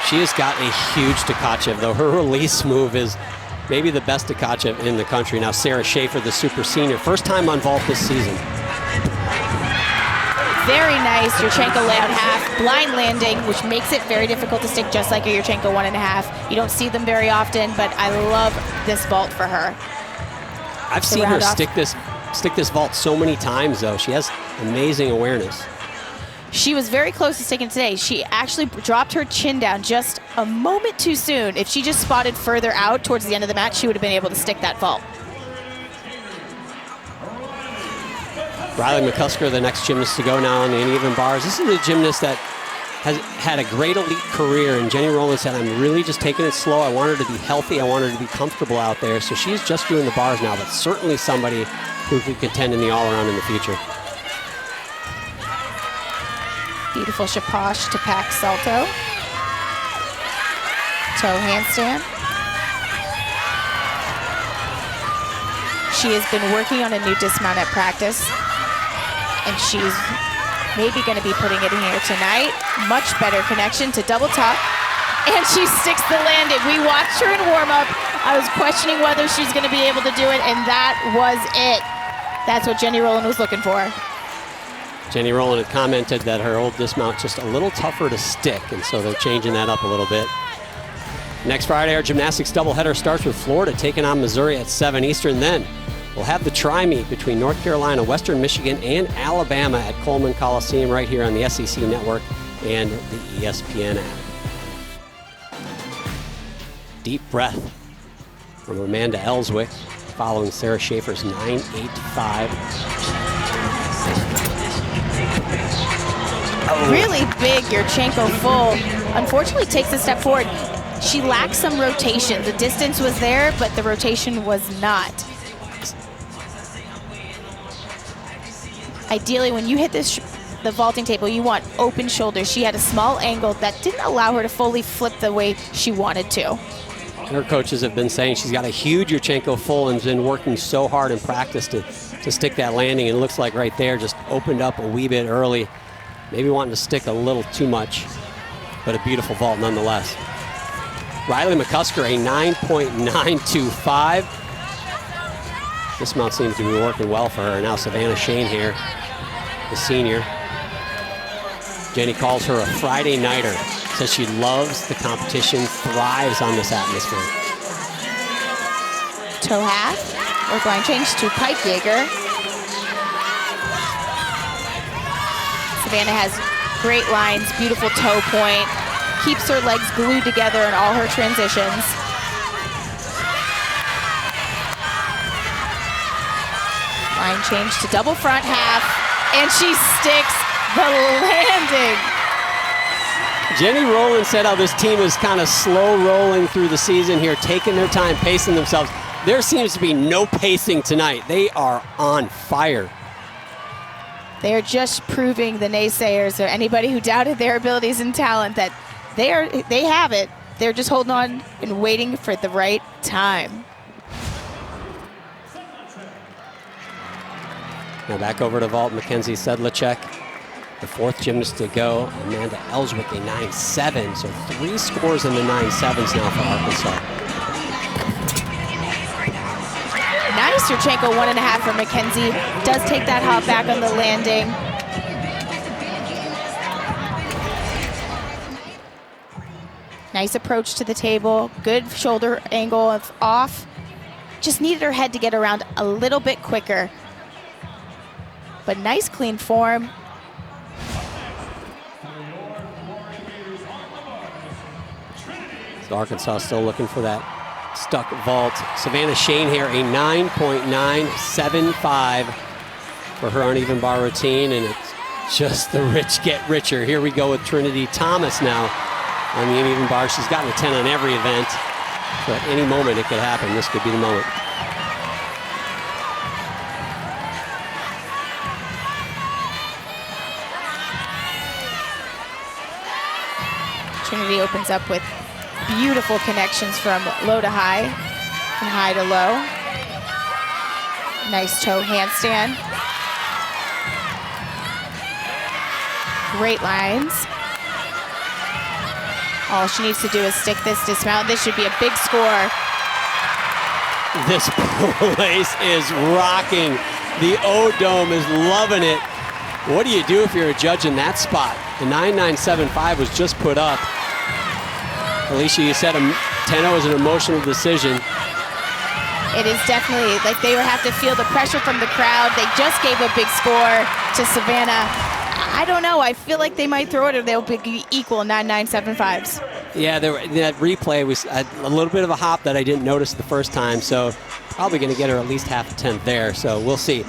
She has got a huge Takachev, though. Her release move is maybe the best Takachev in the country. Now Sarah Schaefer, the super senior, first time on vault this season. Very nice Yurchenko layout half, blind landing, which makes it very difficult to stick just like a Yurchenko 1.5. You don't see them very often, but I love this vault for her. I've seen her stick this vault so many times, though. She has amazing awareness. She was very close to sticking today. She actually dropped her chin down just a moment too soon. If she just spotted further out towards the end of the match, she would have been able to stick that vault. Riley McCusker, the next gymnast to go now on the uneven bars. This is a gymnast that has had a great elite career, and Jenny Rowland said, I'm really just taking it slow. I want her to be healthy. I want her to be comfortable out there. So she's just doing the bars now, but certainly somebody who could contend in the all-around in the future. Beautiful chapoche to pack salto. Toe handstand. She has been working on a new dismount at practice, and she's maybe going to be putting it in here tonight. Much better connection to double top, and she sticks the landing. We watched her in warm-up. I was questioning whether she's going to be able to do it, and that was it. That's what Jenny Rowland was looking for. Jenny Rowland had commented that her old dismount just a little tougher to stick, and so they're changing that up a little bit. Next Friday, our gymnastics doubleheader starts with Florida taking on Missouri at 7 Eastern. Then we'll have the tri-meet between North Carolina, Western Michigan, and Alabama at Coleman Coliseum right here on the SEC Network and the ESPN app. Deep breath from Amanda Ellswick following Sarah Schaefer's 9.85. Really big Yurchenko full. Unfortunately takes a step forward. She lacked some rotation. The distance was there, but the rotation was not. Ideally, when you hit the vaulting table, you want open shoulders. She had a small angle that didn't allow her to fully flip the way she wanted to. Her coaches have been saying she's got a huge Yurchenko full and has been working so hard in practice to stick that landing. And it looks like right there just opened up a wee bit early. Maybe wanting to stick a little too much, but a beautiful vault nonetheless. Riley McCusker, a 9.925. This mount seems to be working well for her. Now Savannah Shane here, the senior. Jenny calls her a Friday nighter. Says she loves the competition, thrives on this atmosphere. Toe half, or blind change to pipe Jaeger. Savannah has great lines, beautiful toe point, keeps her legs glued together in all her transitions. Line change to double front half, and she sticks the landing. Jenny Rowland said how this team is kind of slow rolling through the season here, taking their time, pacing themselves. There seems to be no pacing tonight. They are on fire. They're just proving the naysayers or anybody who doubted their abilities and talent that they have it. They're just holding on and waiting for the right time. Now back over to vault, Mackenzie Sedlacek, the fourth gymnast to go. Amanda Ellswick, a 9.7, so 3 scores in the 9.7s now for Arkansas. Nice Yurchenko, 1.5 for Mackenzie. Does take that hop back on the landing. Nice approach to the table. Good shoulder angle of off. Just needed her head to get around a little bit quicker. But nice clean form. So Arkansas still looking for that stuck vault. Savannah Shane here, a 9.975 for her uneven bar routine, and it's just the rich get richer. Here we go with Trinity Thomas now on the uneven bar. She's gotten a 10 on every event, so at any moment it could happen. This could be the moment. Trinity opens up with beautiful connections from low to high and high to low. Nice toe handstand. Great lines. All she needs to do is stick this dismount. This should be a big score. This place is rocking. The O-Dome is loving it. What do you do if you're a judge in that spot? The 9.975 was just put up. Alicia, you said 10-0 is an emotional decision. It is definitely, like they would have to feel the pressure from the crowd. They just gave a big score to Savannah. I don't know, I feel like they might throw it or they'll be equal 9.975s. Yeah, that replay was a little bit of a hop that I didn't notice the first time, so probably going to get her at least half a tenth there, so we'll see.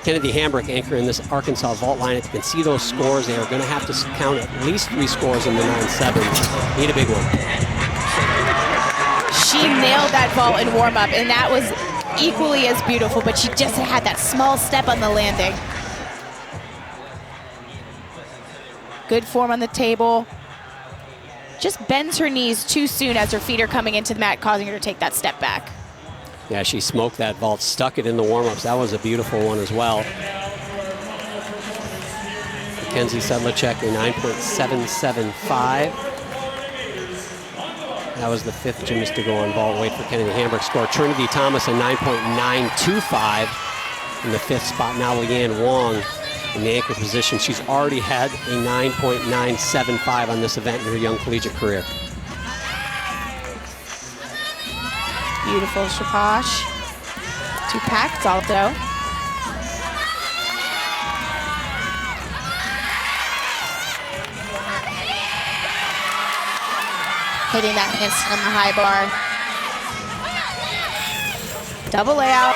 Kennedy Hambrick anchoring this Arkansas vault line. If you can see those scores, they are going to have to count at least 3 scores in the 9.7s. Need a big one. She nailed that vault in warm-up, and that was equally as beautiful, but she just had that small step on the landing. Good form on the table. Just bends her knees too soon as her feet are coming into the mat, causing her to take that step back. Yeah, she smoked that vault, stuck it in the warm-ups. That was a beautiful one as well. Mackenzie Sedlacek, a 9.775. That was the 5th gymnast to go on vault. Wait for Kennedy Hambrick score. Trinity Thomas, a 9.925 in the 5th spot. Now Leanne Wong in the anchor position. She's already had a 9.975 on this event in her young collegiate career. Beautiful Shaposh. 2-pack salto. Hitting that handstand on the high bar. Double layout.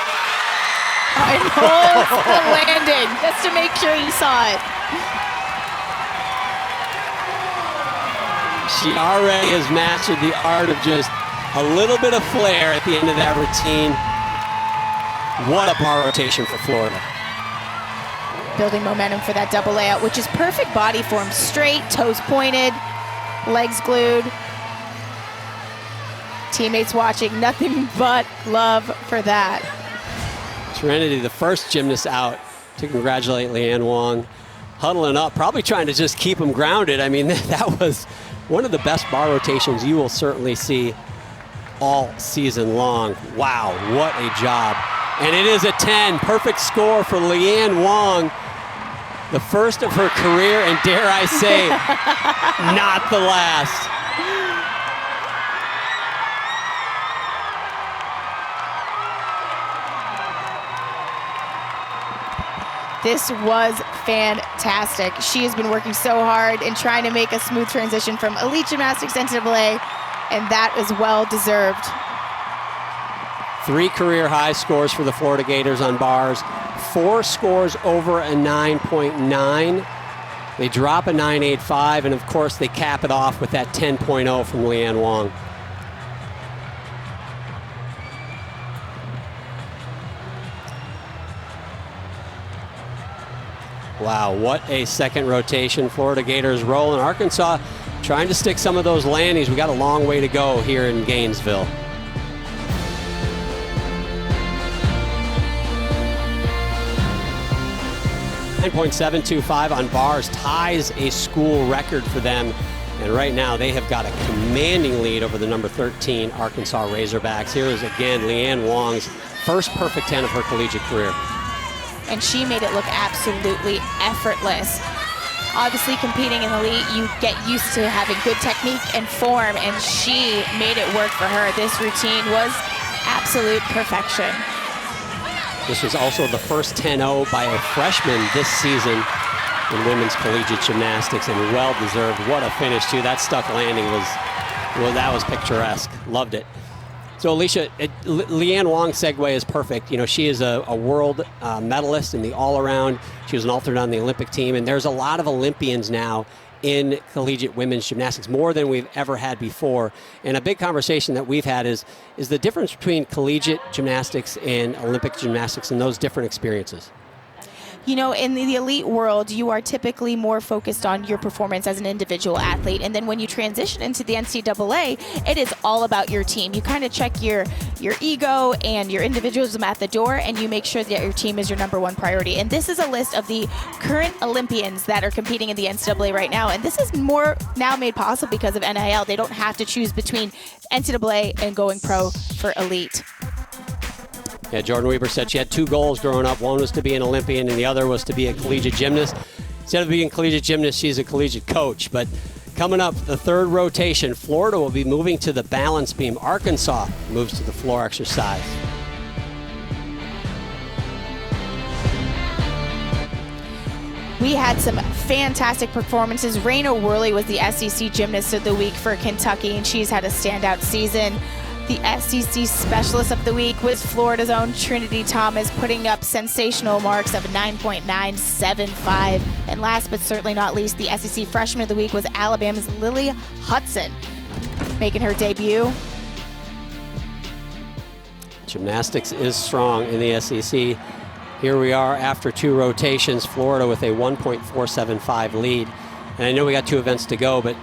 And holds the landing just to make sure you saw it. She already has mastered the art of just a little bit of flair at the end of that routine. What a bar rotation for Florida. Building momentum for that double layout, which is perfect body form. Straight, toes pointed, legs glued. Teammates watching, nothing but love for that. Trinity, the first gymnast out to congratulate Leanne Wong. Huddling up, probably trying to just keep them grounded. I mean, that was one of the best bar rotations you will certainly see all season long. Wow, what a job. And it is a 10, perfect score for Leanne Wong. The first of her career, and dare I say, not the last. This was fantastic. She has been working so hard and trying to make a smooth transition from elite gymnastics to NCAA, and that is well deserved. 3 career high scores for the Florida Gators on bars, 4 scores over a 9.9. They drop a 9.85, and of course they cap it off with that 10.0 from Leanne Wong. Wow, what a second rotation. Florida Gators rolling. Arkansas trying to stick some of those landings. We got a long way to go here in Gainesville. .725 on bars ties a school record for them. And right now they have got a commanding lead over the number 13 Arkansas Razorbacks. Here is again Leanne Wong's first perfect 10 of her collegiate career. And she made it look absolutely effortless. Obviously, competing in the elite, you get used to having good technique and form, and she made it work for her. This routine was absolute perfection. This was also the first 10-0 by a freshman this season in women's collegiate gymnastics, and well-deserved. What a finish, too. That stuck landing that was picturesque. Loved it. So, Alicia, Leanne Wong's segue is perfect. You know, she is a world medalist in the all-around. She was an alternate on the Olympic team, and there's a lot of Olympians now in collegiate women's gymnastics, more than we've ever had before. And a big conversation that we've had is the difference between collegiate gymnastics and Olympic gymnastics and those different experiences. You know, in the elite world, you are typically more focused on your performance as an individual athlete. And then when you transition into the NCAA, it is all about your team. You kind of check your ego and your individualism at the door, and you make sure that your team is your number one priority. And this is a list of the current Olympians that are competing in the NCAA right now. And this is more now made possible because of NIL. They don't have to choose between NCAA and going pro for elite. Yeah, Jordan Weber said she had 2 goals growing up. One was to be an Olympian and the other was to be a collegiate gymnast. Instead of being a collegiate gymnast, she's a collegiate coach. But coming up, the third rotation, Florida will be moving to the balance beam. Arkansas moves to the floor exercise. We had some fantastic performances. Raina Worley was the SEC Gymnast of the Week for Kentucky, and she's had a standout season. The SEC Specialist of the Week was Florida's own Trinity Thomas, putting up sensational marks of 9.975. And last but certainly not least, the SEC Freshman of the Week was Alabama's Lily Hudson, making her debut. Gymnastics is strong in the SEC. Here we are after 2 rotations, Florida with a 1.475 lead. And I know we got 2 events to go, but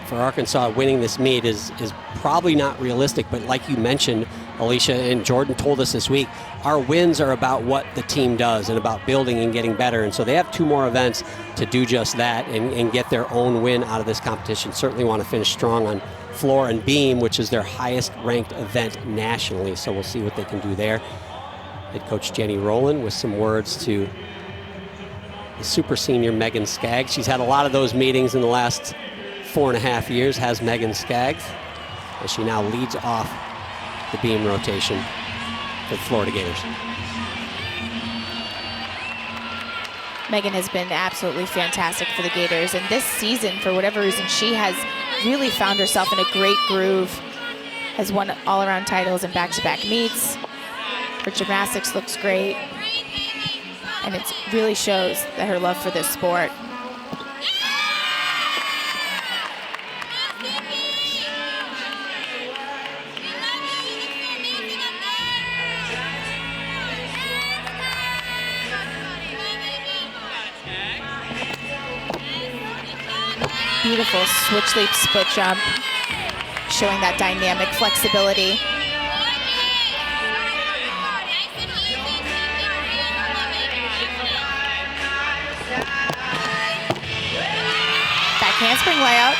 for Arkansas, winning this meet is probably not realistic, but like you mentioned, Alicia, and Jordan told us this week, our wins are about what the team does and about building and getting better. And so they have 2 more events to do just that and get their own win out of this competition. Certainly want to finish strong on floor and beam, which is their highest ranked event nationally. So we'll see what they can do there. Head coach Jenny Rowland with some words to the super senior Megan Skaggs. She's had a lot of those meetings in the last 4.5 years, has Megan Skaggs, as she now leads off the beam rotation for the Florida Gators. Megan has been absolutely fantastic for the Gators, and this season, for whatever reason, she has really found herself in a great groove, has won all-around titles in back-to-back meets. Her gymnastics looks great, and it really shows that her love for this sport. Beautiful switch leap split jump, showing that dynamic flexibility. Back handspring layout.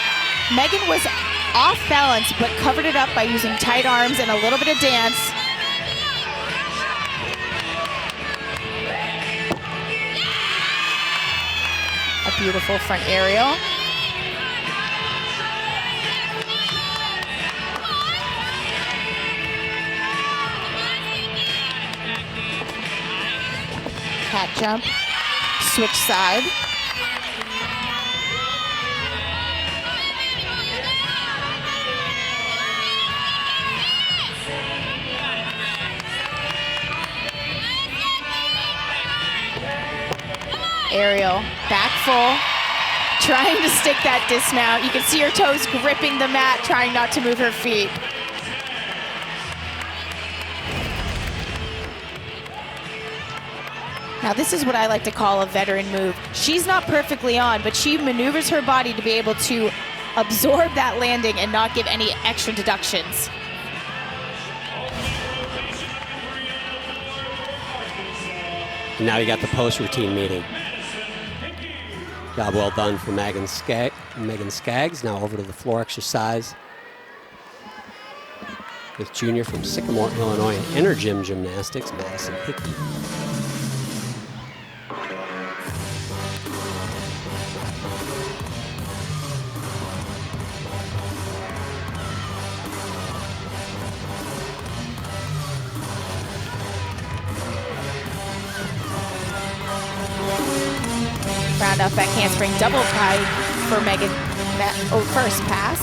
Megan was off balance, but covered it up by using tight arms and a little bit of dance. A beautiful front aerial. Cat jump, switch side. Aerial, back full, trying to stick that dismount. You can see her toes gripping the mat, trying not to move her feet. Now this is what I like to call a veteran move. She's not perfectly on, but she maneuvers her body to be able to absorb that landing and not give any extra deductions. Now you got the post-routine meeting. Job well done for Megan Skaggs. Now over to the floor exercise with junior from Sycamore, Illinois, and Inner Gym Gymnastics, Madison Hickey. Round off back handspring double pike for Megan. First pass.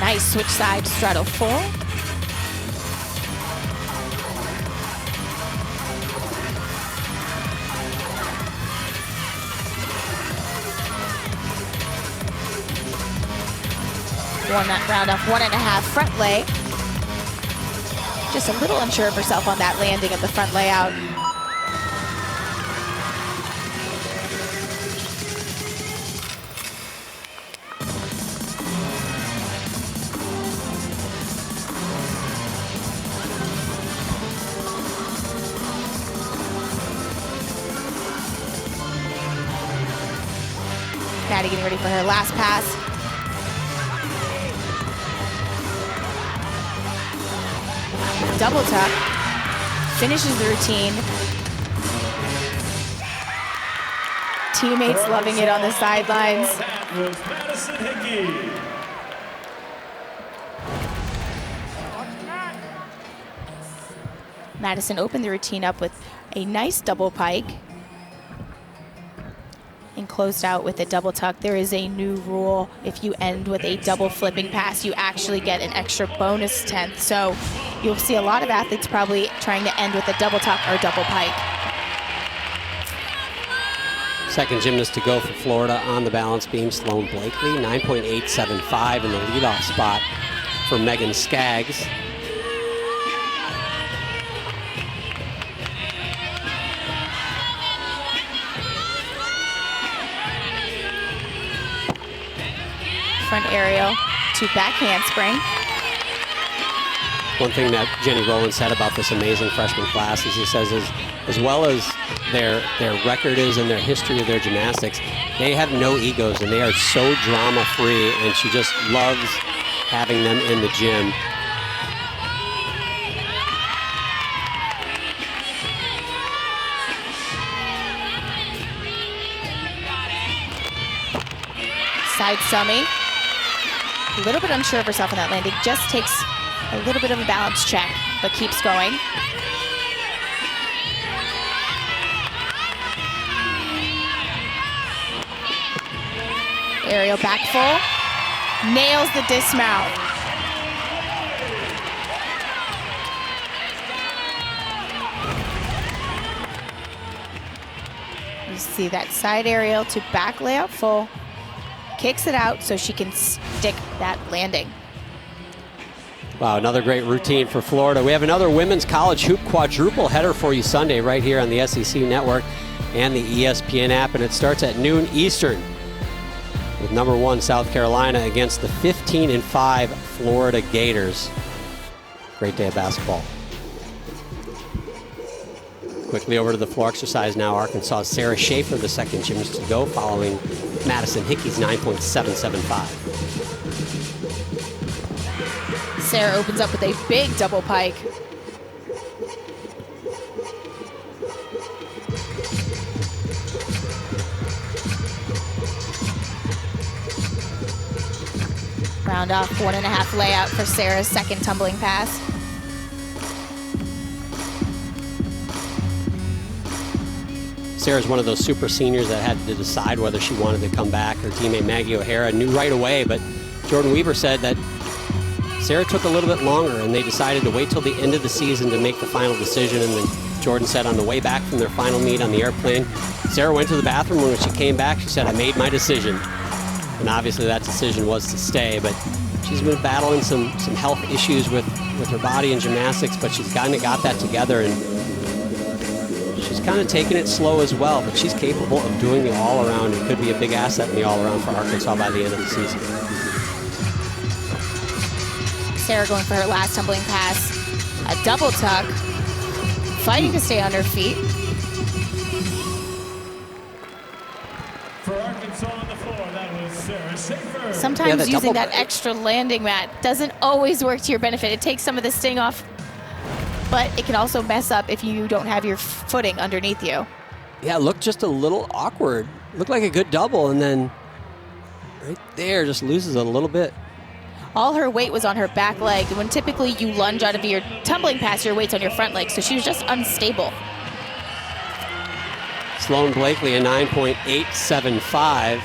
Nice switch side straddle full. Round off 1.5 front lay. Just a little unsure of herself on that landing of the front layout. Maddie getting ready for her last pass. Double tuck, finishes the routine. Teammates loving it on the sidelines. That was Madison Hickey. Madison opened the routine up with a nice double pike and closed out with a double tuck. There is a new rule. If you end with a double flipping pass, you actually get an extra bonus 10th. So you'll see a lot of athletes probably trying to end with a double tuck or double pike. Second gymnast to go for Florida on the balance beam, Sloan Blakely, 9.875 in the leadoff spot for Megan Skaggs. Front aerial to back handspring. One thing that Jenny Rowland said about this amazing freshman class is he says as well as their record is and their history of their gymnastics, they have no egos and they are so drama-free, and she just loves having them in the gym. Side summy. A little bit unsure of herself on that landing. Just takes a little bit of a balance check, but keeps going. Aerial back full. Nails the dismount. You see that side aerial to back layout full. Kicks it out so she can stick that landing. Wow, another great routine for Florida. We have another women's college hoop quadruple header for you Sunday right here on the SEC Network and the ESPN app, and it starts at noon Eastern with number 1 South Carolina against the 15-5 Florida Gators. Great day of basketball. Quickly over to the floor exercise now. Arkansas' Sarah Schaefer, the second gymnast to go, following Madison Hickey's 9.775. Sarah opens up with a big double pike. Round off 1.5 layout for Sarah's second tumbling pass. Sarah's one of those super seniors that had to decide whether she wanted to come back. Her teammate Maggie O'Hara knew right away, but Jordan Weaver said that Sarah took a little bit longer, and they decided to wait till the end of the season to make the final decision. And then Jordan said on the way back from their final meet on the airplane, Sarah went to the bathroom. When she came back, she said, "I made my decision." And obviously that decision was to stay, but she's been battling some health issues with her body in gymnastics, but she's kind of got that together, and she's kind of taking it slow as well, but she's capable of doing the all-around and could be a big asset in the all-around for Arkansas by the end of the season. Sarah going for her last tumbling pass. A double tuck. Fighting to stay on her feet. For Arkansas on the floor, that was Sarah Schaefer. Sometimes using that extra landing mat doesn't always work to your benefit. It takes some of the sting off, but it can also mess up if you don't have your footing underneath you. Yeah, it looked just a little awkward. Looked like a good double, and then right there just loses a little bit. All her weight was on her back leg. When typically you lunge out of your tumbling pass, your weight's on your front leg, so she was just unstable. Sloan Blakely, a 9.875.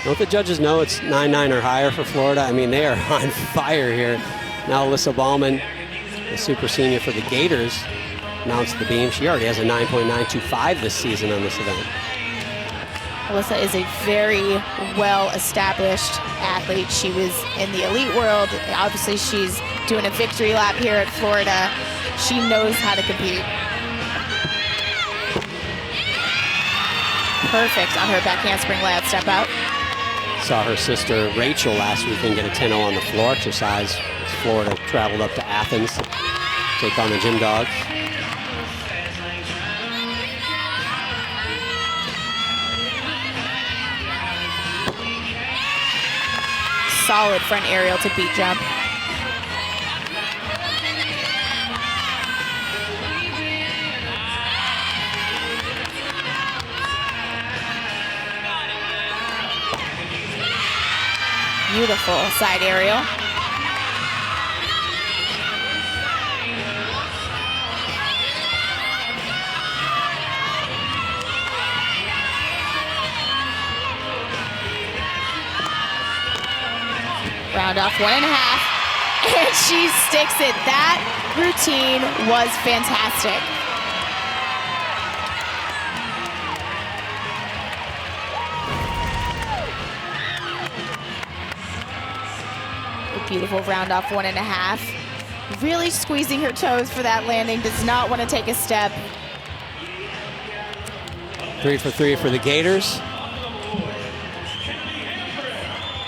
Don't the judges know it's 9.9 or higher for Florida? I mean, they are on fire here. Now Alyssa Ballman, the super senior for the Gators, mounts the beam. She already has a 9.925 this season on this event. Alyssa is a very well-established athlete. She was in the elite world. Obviously, she's doing a victory lap here at Florida. She knows how to compete. Perfect on her back handspring layout step out. Saw her sister Rachel last weekend get a 10-0 on the floor exercise. Florida traveled up to Athens to take on the Gym Dogs. Solid front aerial to beat jump. Beautiful side aerial. Round off 1.5, and she sticks it. That routine was fantastic. A beautiful round off 1.5. Really squeezing her toes for that landing. Does not want to take a step. 3 for 3 for the Gators.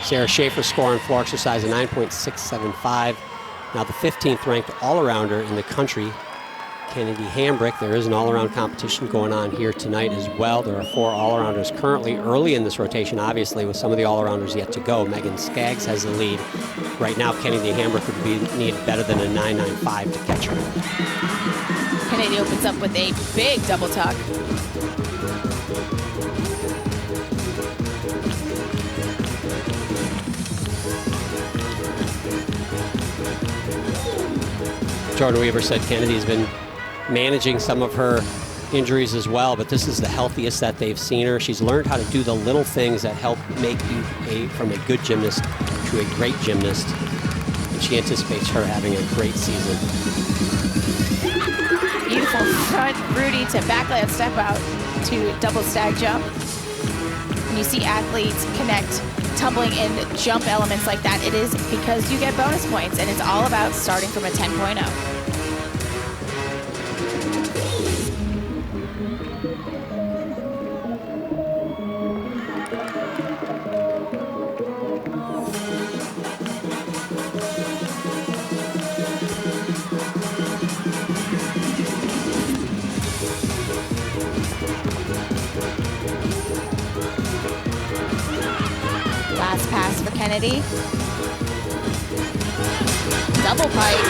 Sarah Schaefer score on floor exercise, a 9.675. Now the 15th ranked all-arounder in the country, Kennedy Hambrick. There is an all-around competition going on here tonight as well. There are 4 all-arounders currently early in this rotation, obviously, with some of the all-arounders yet to go. Megan Skaggs has the lead. Right now, Kennedy Hambrick would need better than a 9.95 to catch her. Kennedy opens up with a big double tuck. Jordan Weaver said Kennedy's been managing some of her injuries as well, but this is the healthiest that they've seen her. She's learned how to do the little things that help make you from a good gymnast to a great gymnast. And she anticipates her having a great season. Beautiful front Rudy to back layup step out to double stag jump. When you see athletes connect tumbling in jump elements like that, it is because you get bonus points, and it's all about starting from a 10.0. Last pass for Kennedy. Double pipe.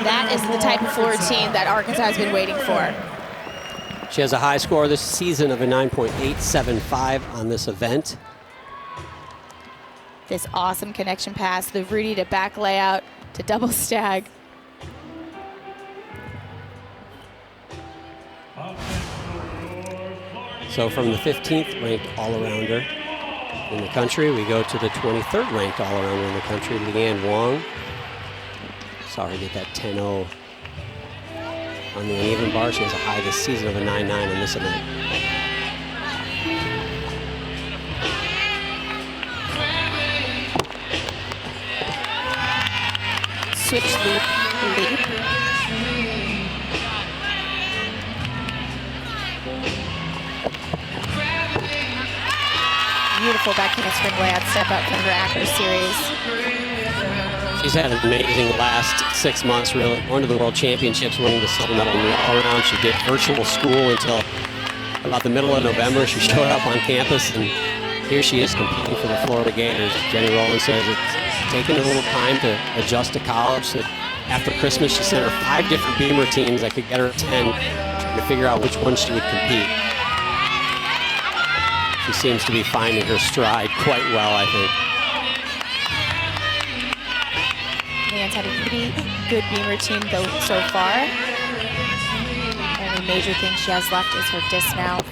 That is the type of floor routine that Arkansas has been waiting for. She has a high score this season of a 9.875 on this event. This awesome connection pass, the Rudy to back layout to double stag. So from the 15th ranked all-arounder in the country, we go to the 23rd ranked all-arounder in the country, Leanne Wong. Saw her get that 10-0 on the uneven bar. She has a high this season of a 9-9 in this event. Switch leap. Beautiful back handspring layout step out from her Acro series. She's had an amazing last 6 months, really. Won to the World Championships, winning the silver medal in the all-around. She did virtual school until about the middle of November. She showed up on campus, and here she is competing for the Florida Gators. Jenny Rowland says it's taken a little time to adjust to college. So after Christmas, she sent her 5 different Beamer teams that could get her 10, trying to figure out which one she would compete. She seems to be finding her stride quite well, I think. Leanne's had a pretty good Beamer team though so far. Only major thing she has left is her dismount.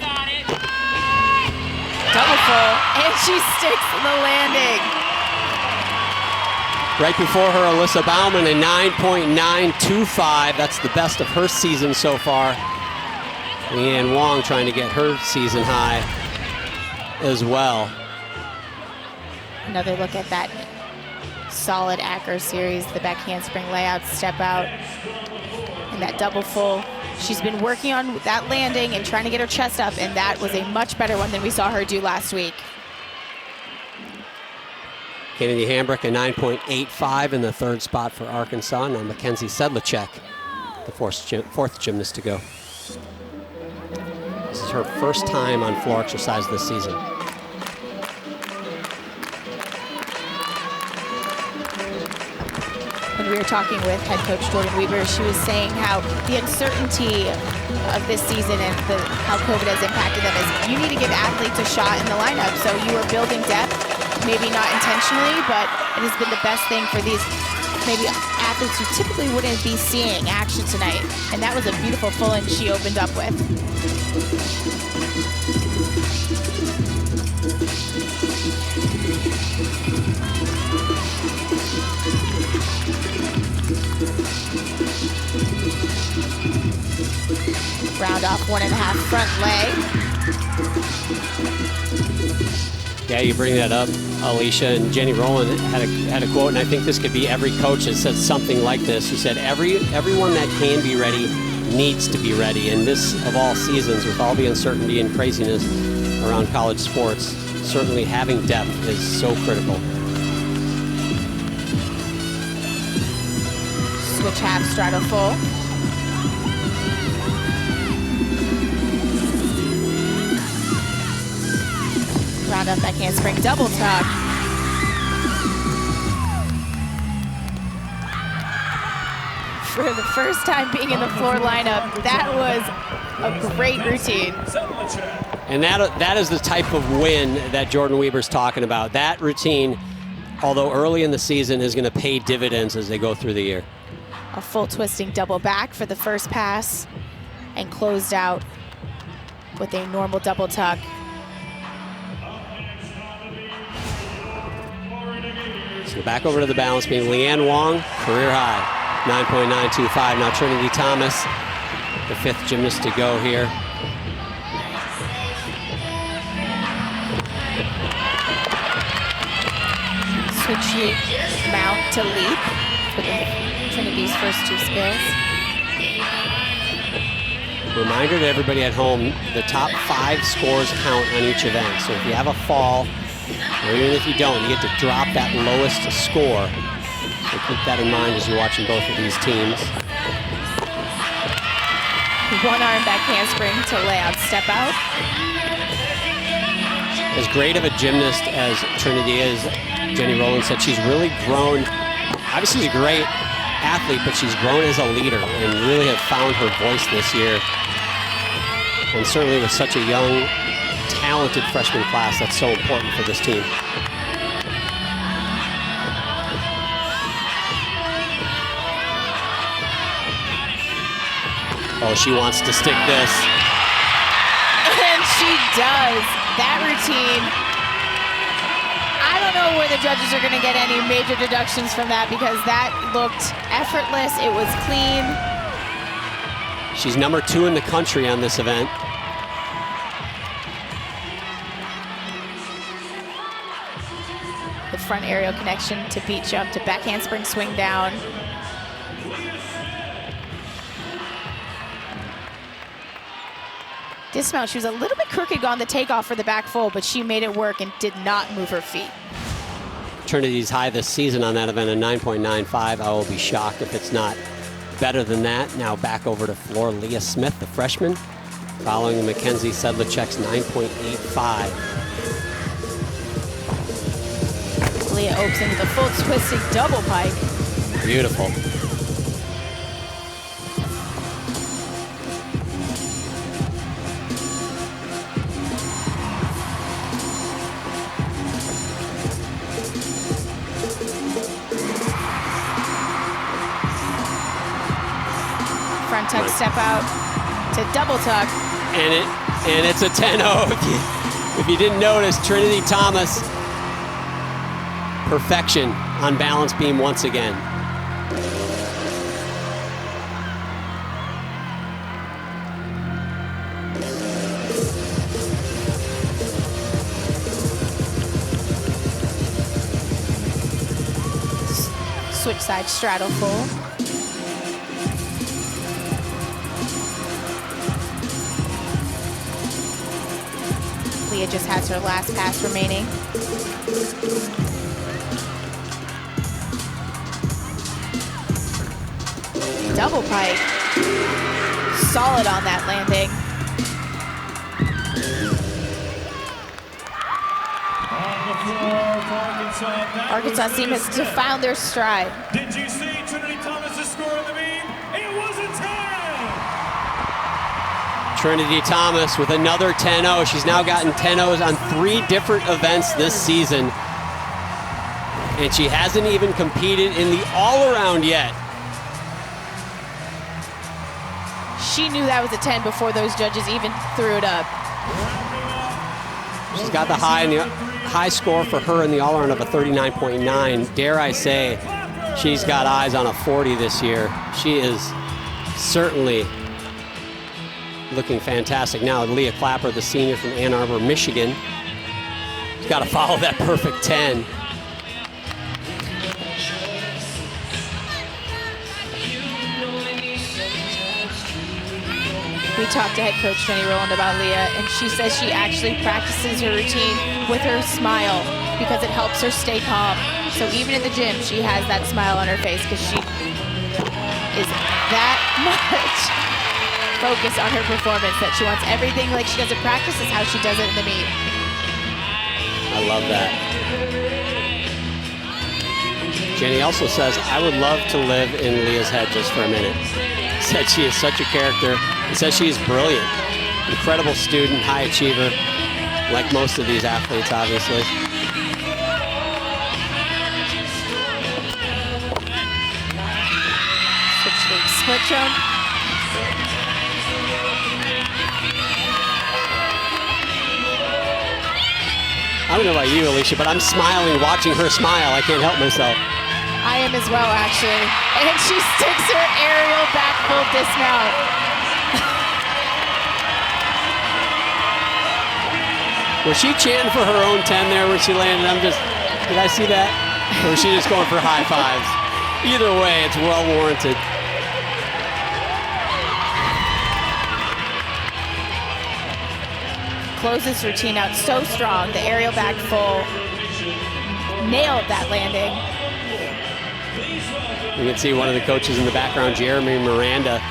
Double full, and she sticks the landing. Right before her, Alyssa Bauman, a 9.925. That's the best of her season so far. Leanne Wong trying to get her season high as well. Another look at that solid Acro series, the back handspring layout, step out, and that double full. She's been working on that landing and trying to get her chest up, and that was a much better one than we saw her do last week. Kennedy Hambrick, a 9.85 in the 3rd spot for Arkansas. Now Mackenzie Sedlacek, the 4th gymnast to go. This is her first time on floor exercise this season. When we were talking with head coach Jordan Weber, she was saying how the uncertainty of this season and how COVID has impacted them is you need to give athletes a shot in the lineup. So you are building depth, maybe not intentionally, but it has been the best thing for these maybe athletes who typically wouldn't be seeing action tonight. And that was a beautiful full in she opened up with. Round off 1.5 front leg. Yeah, you bring that up, Alicia, and Jenny Rowland had a quote, and I think this could be every coach that says something like this. She said, everyone that can be ready needs to be ready. And this, of all seasons, with all the uncertainty and craziness around college sports, certainly having depth is so critical. Switch half straddle full. Round up that handspring double tuck. For the first time being in the floor lineup, that was a great routine. And that is the type of win that Jordan Weber's talking about. That routine, although early in the season, is going to pay dividends as they go through the year. A full twisting double back for the first pass and closed out with a normal double tuck. So back over to the balance beam. Leanne Wong, career high, 9.925. Now Trinity Thomas, the 5th gymnast to go here. Switch leap, mount to leap for Trinity's first 2 skills. Reminder to everybody at home, the top 5 scores count on each event. So if you have a fall, or even if you don't, you get to drop that lowest score. So keep that in mind as you're watching both of these teams. One arm back handspring to lay out step out. As great of a gymnast as Trinity is, Jenny Rowland said she's really grown. Obviously she's a great athlete, but she's grown as a leader and really have found her voice this year. And certainly with such a young, talented freshman class, that's so important for this team. Oh, she wants to stick this. And she she does. That routine. I don't know where the judges are going to get any major deductions from that because that looked effortless. It was clean. She's number 2 in the country on this event. The front aerial connection to beat jump to back handspring swing down. Dismount, she was a little bit crooked on the takeoff for the back full, but she made it work and did not move her feet. Trinity's high this season on that event, a 9.95. I will be shocked if it's not better than that. Now back over to floor, Leah Smith, the freshman, following Mackenzie Sedlacek's 9.85. Leah opens into the full twisted double pike. Beautiful. Front tuck step out to double tuck. And it's a 10-0. If you didn't notice, Trinity Thomas, perfection on balance beam once again. Switch side straddle full. Leah just has her last pass remaining. Double pike. Solid on that landing. Arkansas team has found their stride. Did you see Trinity Thomas's score on the beam? It was a 10! Trinity Thomas with another 10-0. She's now gotten 10-0s on 3 different events this season. And she hasn't even competed in the all-around yet. She knew that was a 10 before those judges even threw it up. She's got the high score for her in the all-around of a 39.9. Dare I say, she's got eyes on a 40 this year. She is certainly looking fantastic. Now, Leah Clapper, the senior from Ann Arbor, Michigan. She's got to follow that perfect 10. We talked to head coach Jenny Rowland about Leah, and she says she actually practices her routine with her smile because it helps her stay calm. So even in the gym, she has that smile on her face because she is that much focused on her performance that she wants everything like she does at practice is how she does it in the meet. I love that. Jenny also says, I would love to live in Leah's head just for a minute. Said she is such a character. He says she is brilliant, incredible student, high achiever, like most of these athletes, obviously. Switch leap, split jump. I don't know about you, Alicia, but I'm smiling watching her smile. I can't help myself. I am as well, actually. And she sticks her aerial back full dismount. Was she chanting for her own 10 there when she landed? Did I see that? Or was she just going for high fives? Either way, it's well warranted. Closes routine out so strong. The aerial back full. Nailed that landing. You can see one of the coaches in the background, Jeremy Miranda,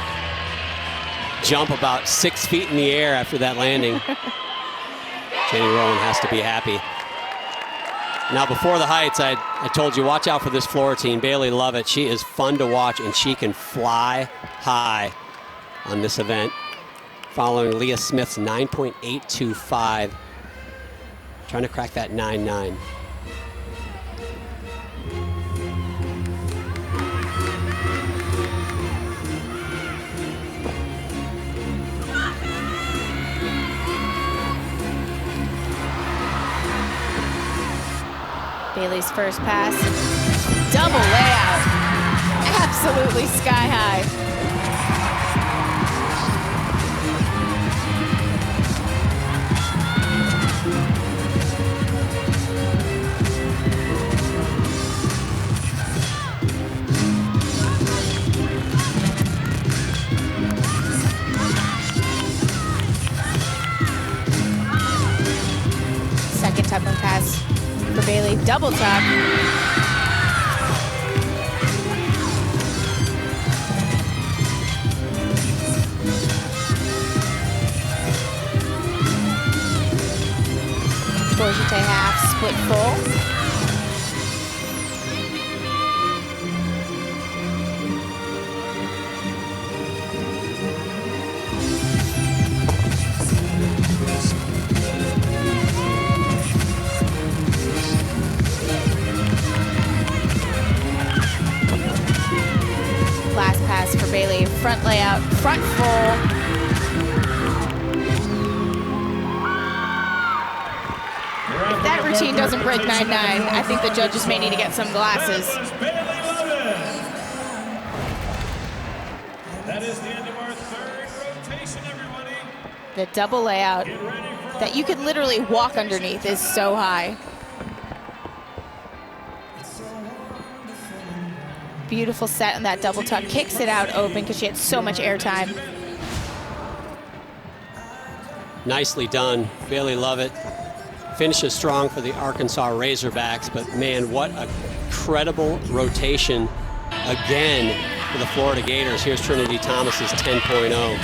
jump about 6 feet in the air after that landing. Jenny Rowland has to be happy. Now, before the heights, I told you, watch out for this floor team. Bailey Lovett, she is fun to watch, and she can fly high on this event. Following Leah Smith's 9.825. Trying to crack that 9.9. Bailey's first pass. Double layout. Absolutely sky high. Second tuck and pass for Bailey. Double tuck. Torjete half, split full. Last pass for Bailey, front layout, front full. If that routine doesn't break 9-9, I think the judges may need to get some glasses. That is the end of our third rotation, everybody. The double layout that you could literally walk underneath is so high. Beautiful set in that double tuck. Kicks it out open because she had so much airtime. Nicely done. Bailey Lovett finishes strong for the Arkansas Razorbacks, but man, what a credible rotation again for the Florida Gators. Here's Trinity Thomas's 10.0.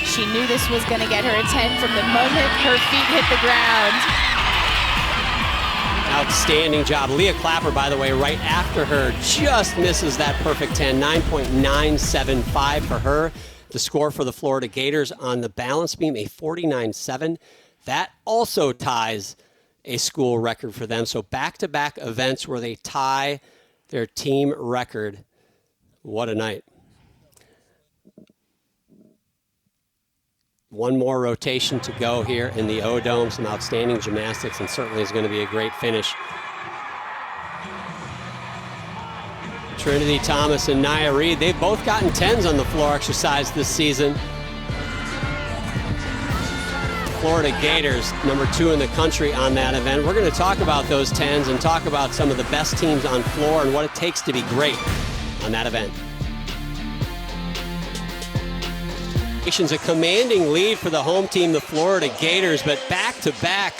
She knew this was going to get her a 10 from the moment her feet hit the ground. Outstanding job. Leah Clapper, by the way, right after her, just misses that perfect 10. 9.975 for her. The score for the Florida Gators on the balance beam, a 49.7. That also ties a school record for them. So back-to-back events where they tie their team record. What a night. One more rotation to go here in the O-Dome. Some outstanding gymnastics, and certainly is going to be a great finish. Trinity Thomas and Nia Reed, they've both gotten 10s on the floor exercise this season. Florida Gators, number 2 in the country on that event. We're going to talk about those 10s and talk about some of the best teams on floor and what it takes to be great on that event. A commanding lead for the home team, the Florida Gators, but back-to-back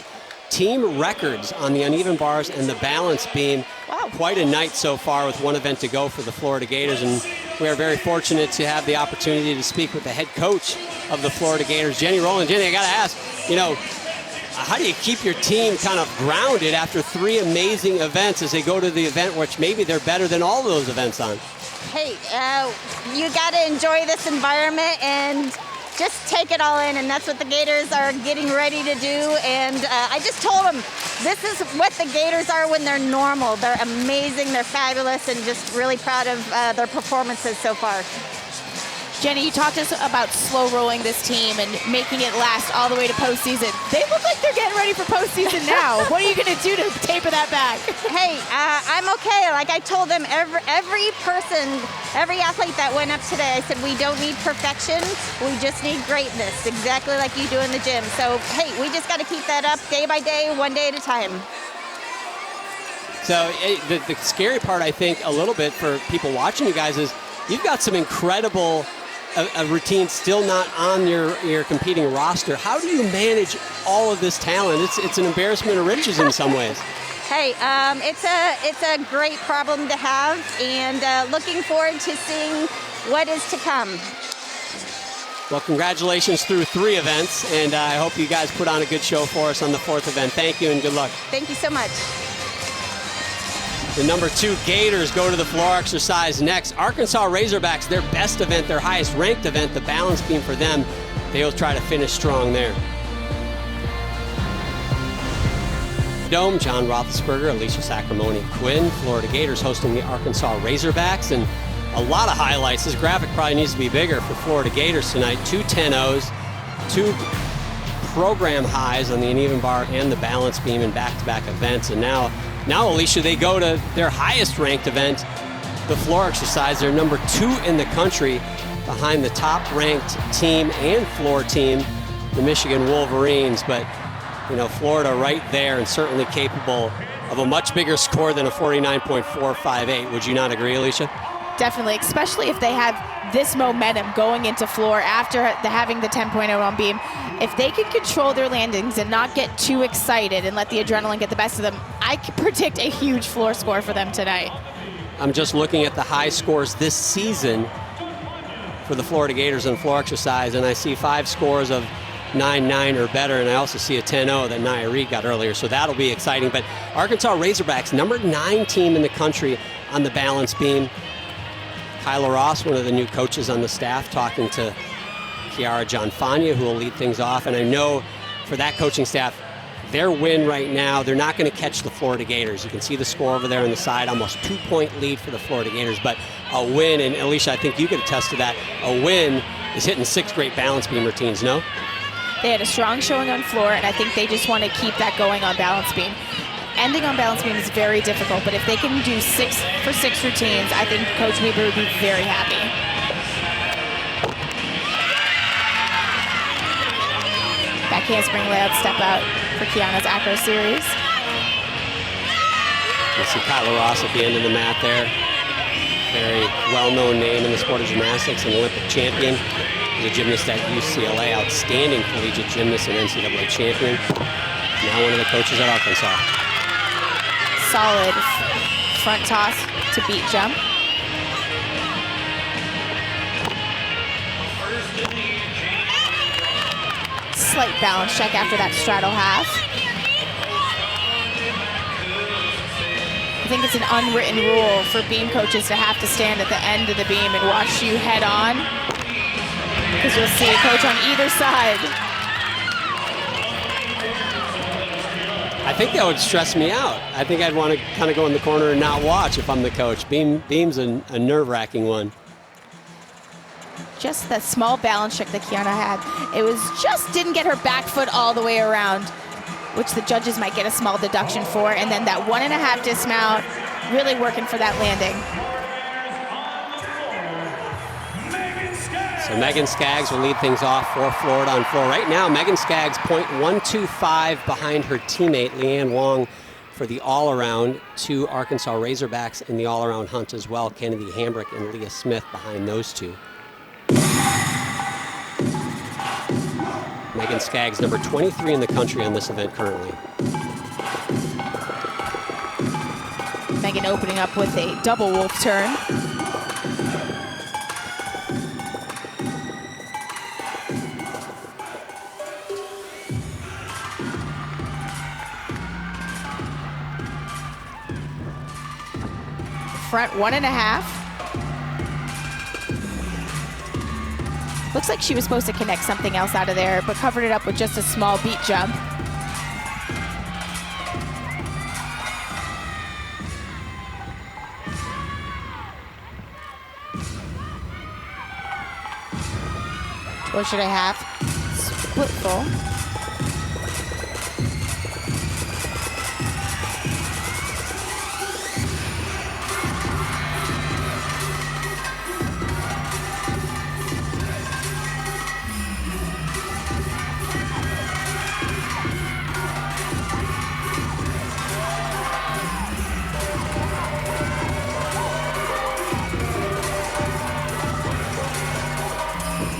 team records on the uneven bars and the balance beam. Wow. Quite a night so far with one event to go for the Florida Gators, and we are very fortunate to have the opportunity to speak with the head coach of the Florida Gators, Jenny Rowland. Jenny, I got to ask, how do you keep your team kind of grounded after 3 amazing events as they go to the event which maybe they're better than all those events on? Hey, you got to enjoy this environment and just take it all in, and that's what the Gators are getting ready to do. And I just told them this is what the Gators are when they're normal. They're amazing, they're fabulous, and just really proud of their performances so far. Jenny, you talked to us about slow rolling this team and making it last all the way to postseason. They look like they're getting ready for postseason now. What are you going to do to taper that back? Hey, I'm okay. Like I told them, every person, every athlete that went up today, I said, we don't need perfection. We just need greatness, exactly like you do in the gym. So, hey, we just got to keep that up day by day, one day at a time. So the scary part, I think, a little bit for people watching you guys is you've got some incredible routines still not on your competing roster. How do you manage all of this talent? It's an embarrassment of riches in some ways. Hey, it's a great problem to have, and looking forward to seeing what is to come. Well, congratulations through 3 events, and I hope you guys put on a good show for us on the 4th event. Thank you and good luck. Thank you so much. The number 2 Gators go to the floor exercise next. Arkansas Razorbacks, their best event, their highest ranked event, the balance beam for them. They'll try to finish strong there. Dome, John Roethlisberger, Alicia Sacramone Quinn, Florida Gators hosting the Arkansas Razorbacks, and a lot of highlights. This graphic probably needs to be bigger for Florida Gators tonight. 2 10-0s, 2 program highs on the uneven bar and the balance beam in back-to-back events. And now, Alicia, they go to their highest ranked event, the floor exercise. They're number 2 in the country behind the top-ranked team and floor team, the Michigan Wolverines. But, you know, Florida right there and certainly capable of a much bigger score than a 49.458. Would you not agree, Alicia? Definitely, especially if they have this momentum going into floor after having the 10.0 on beam. If they can control their landings and not get too excited and let the adrenaline get the best of them, I can predict a huge floor score for them tonight. I'm just looking at the high scores this season for the Florida Gators in floor exercise, and I see 5 scores of 9-9 or better, and I also see a 10-0 that Nia Reed got earlier, so that'll be exciting. But Arkansas Razorbacks, number 9 team in the country on the balance beam. Kyla Ross, one of the new coaches on the staff, talking to Kiara Johnfania, who will lead things off. And I know for that coaching staff, their win right now, they're not going to catch the Florida Gators. You can see the score over there on the side, almost 2-point lead for the Florida Gators. But a win, and Alicia, I think you could attest to that, a win is hitting 6 great balance beam routines, no? They had a strong showing on floor, and I think they just want to keep that going on balance beam. Ending on balance beam is very difficult, but if they can do 6 for 6 routines, I think Coach Weber would be very happy. Back handspring layout step out for Kiana's acro series. You see Kyla Ross at the end of the mat there. Very well-known name in the sport of gymnastics, an Olympic champion. She's a gymnast at UCLA, outstanding collegiate gymnast and NCAA champion. Now one of the coaches at Arkansas. Solid front toss to beat jump. Slight balance check after that straddle half. I think it's an unwritten rule for beam coaches to have to stand at the end of the beam and watch you head on, because you'll see a coach on either side. I think that would stress me out. I think I'd want to kind of go in the corner and not watch if I'm the coach. Beam's a nerve-wracking one. Just that small balance check that Kiana had. It was just didn't get her back foot all the way around, which the judges might get a small deduction for. And then that 1.5 dismount, really working for that landing. So Megan Skaggs will lead things off for Florida on floor. Right now, Megan Skaggs, .125 behind her teammate, Leanne Wong, for the all-around. 2 Arkansas Razorbacks in the all-around hunt as well. Kennedy Hambrick and Leah Smith behind those 2. Megan Skaggs, number 23 in the country on this event currently. Megan opening up with a double wolf turn. Front 1.5. Looks like she was supposed to connect something else out of there, but covered it up with just a small beat jump. What should I have? Split full.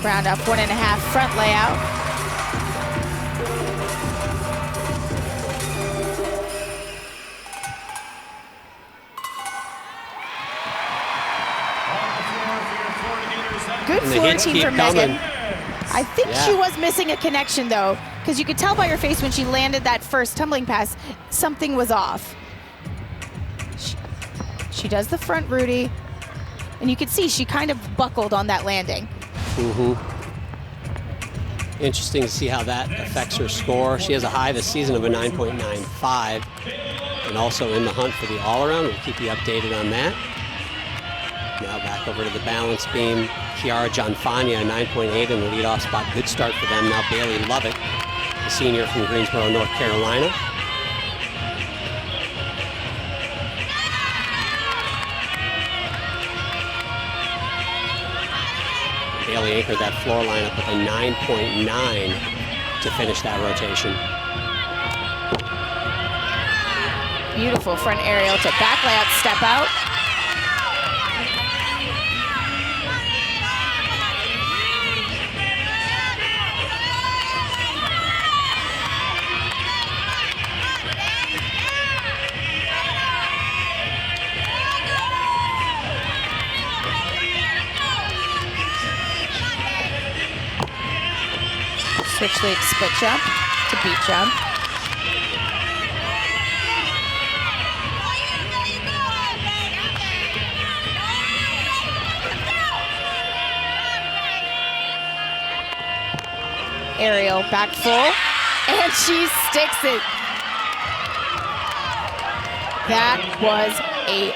Round up 1.5 front layout. Good floor team for Megan. I think she was missing a connection though, because you could tell by her face when she landed that first tumbling pass, something was off. She does the front Rudy, and you could see she kind of buckled on that landing. Interesting to see how that affects her score. She has a high this season of a 9.95, and also in the hunt for the all-around. We'll keep you updated on that. Now back over to the balance beam. Kiara Johnfania, 9.8 in the leadoff spot. Good start for them. Now Bailey Lovett the senior from Greensboro, North Carolina. Bailey anchored that floor lineup with a 9.9 to finish that rotation. Beautiful front aerial to back layout, step out. Switch lead split jump to beat jump. Aerial back full, and she sticks it. That was a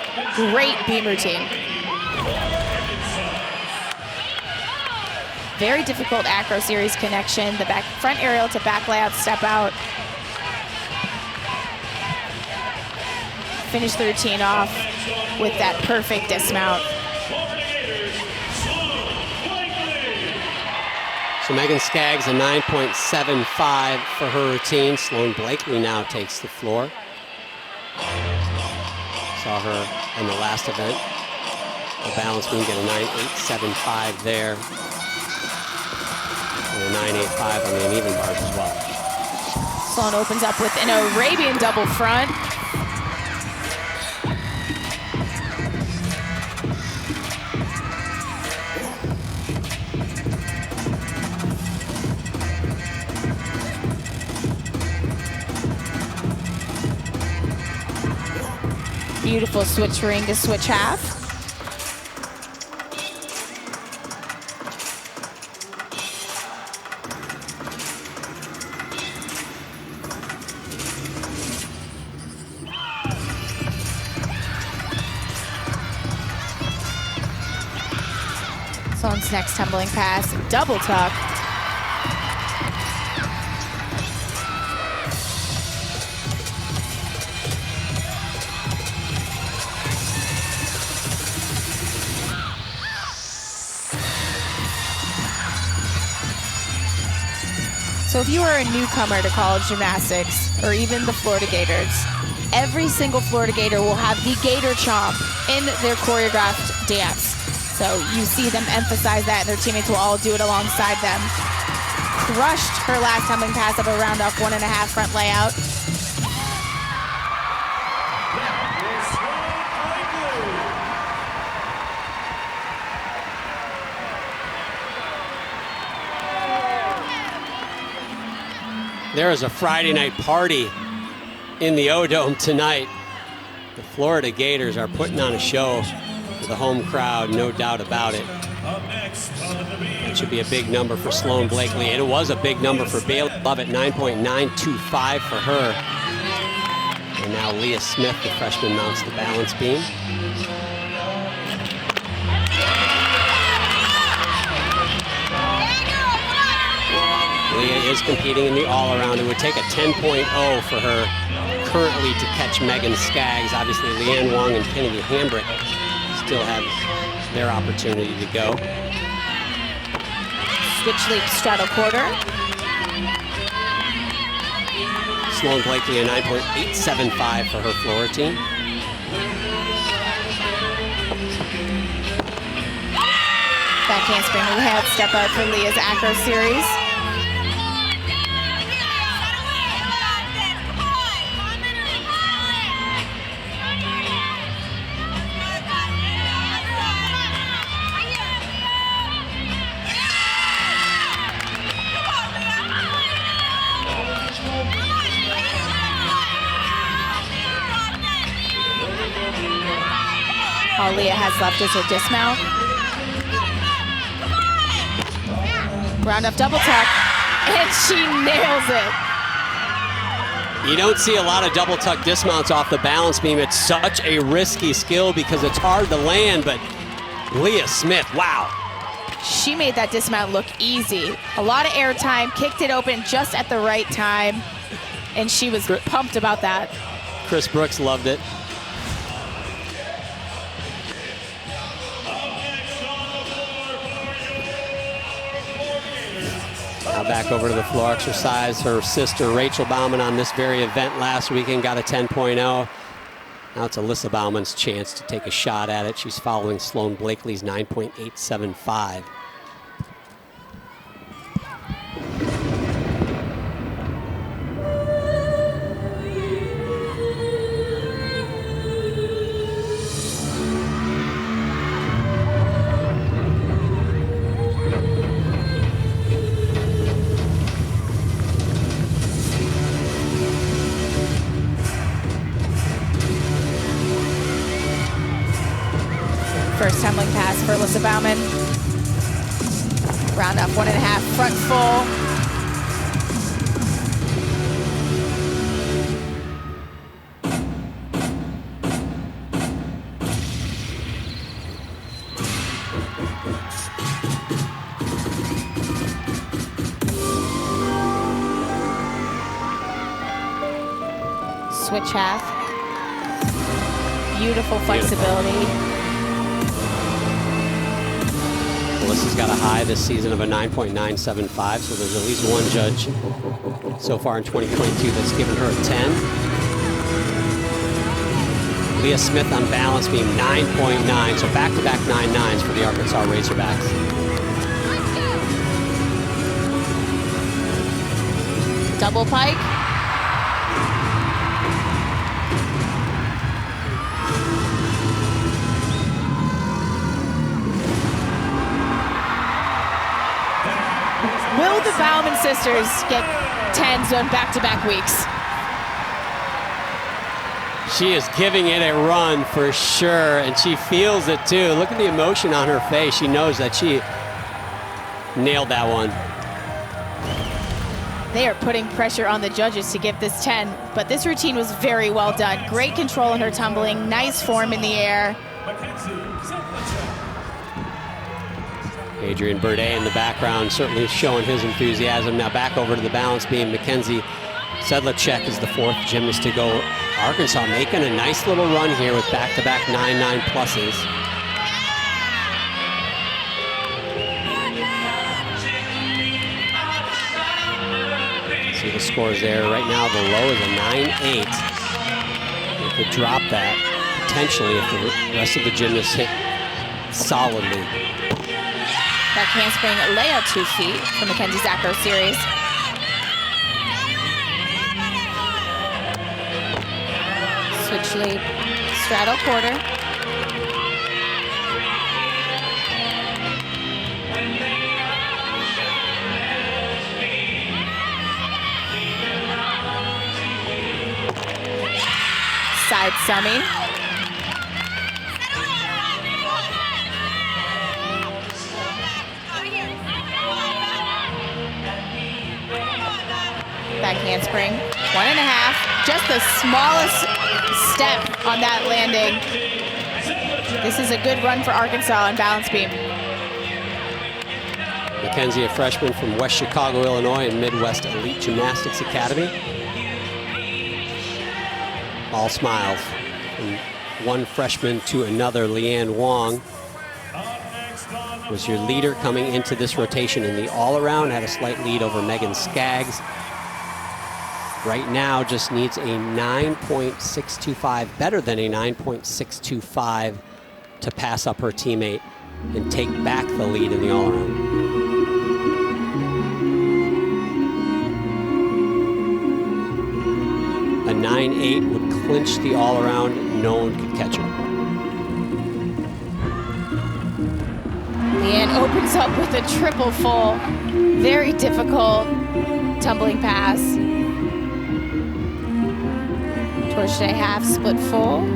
great beam routine. Very difficult acro series connection. The back front aerial to back layout step out. Finish the routine off with that perfect dismount. So Megan Skaggs a 9.75 for her routine. Sloane Blakely now takes the floor. Saw her in the last event. The balance beam get a 9.875 there. And a 9.85 on the uneven bars as well. Sloane opens up with an Arabian double front. Beautiful switch ring to switch half. Sloane's next tumbling pass, double tuck. So if you are a newcomer to college gymnastics, or even the Florida Gators, every single Florida Gator will have the Gator Chomp in their choreographed dance. So you see them emphasize that, and their teammates will all do it alongside them. Crushed her last tumbling pass of a round off 1.5 front layout. There is a Friday night party in the O-Dome tonight. The Florida Gators are putting on a show for the home crowd, no doubt about it. It should be a big number for Sloane Blakely. It was a big number for Bailey Lovett, 9.925 for her. And now Leah Smith, the freshman, mounts the balance beam. Leah is competing in the all-around. It would take a 10.0 for her currently to catch Megan Skaggs. Obviously, Leanne Wong and Kennedy Hambrick still have their opportunity to go. Switch leap straddle quarter. Sloane Blakely a 9.875 for her floor routine. Back handspring head step out for Leah's acro series. All Leah has left is her dismount. Round up double tuck, and she nails it. You don't see a lot of double tuck dismounts off the balance beam. It's such a risky skill because it's hard to land, but Leah Smith, wow. She made that dismount look easy. A lot of air time, kicked it open just at the right time, and she was pumped about that. Chris Brooks loved it. Now back over to the floor exercise. Her sister, Rachel Bauman, on this very event last weekend got a 10.0. Now it's Alyssa Bauman's chance to take a shot at it. She's following Sloane Blakely's 9.875. First tumbling pass for Alyssa Bauman. Round off 1.5, front full. Switch half. Beautiful flexibility. Alyssa's got a high this season of a 9.975, so there's at least one judge so far in 2022 that's given her a 10. Leah Smith on balance beam 9.9, so back-to-back 9.9s for the Arkansas Razorbacks. Double pike. Will the Bauman sisters get 10s on back-to-back weeks? She is giving it a run for sure, and she feels it too. Look at the emotion on her face. She knows that she nailed that one. They are putting pressure on the judges to give this 10, but this routine was very well done. Great control in her tumbling, nice form in the air. Adrian Burdett in the background certainly showing his enthusiasm. Now back over to the balance beam. Mackenzie Sedlacek is the fourth gymnast to go. Arkansas making a nice little run here with back-to-back 9.9 pluses. See the scores there. Right now the low is a 9.8. They could drop that potentially if the rest of the gymnasts hit solidly. That handspring layout 2 feet for Mackenzie Zacco series. Switch leap, straddle quarter. Side summy. Back handspring, 1.5. Just the smallest step on that landing. This is a good run for Arkansas on balance beam. Mackenzie, a freshman from West Chicago, Illinois, and Midwest Elite Gymnastics Academy. All smiles from one freshman to another. Leanne Wong was your leader coming into this rotation in the all-around, had a slight lead over Megan Skaggs. Right now just needs a 9.625, better than a 9.625 to pass up her teammate and take back the lead in the all-around. A 9.8 would clinch the all-around. No one could catch her. Leanne opens up with a triple full. Very difficult tumbling pass. Torche half, split full.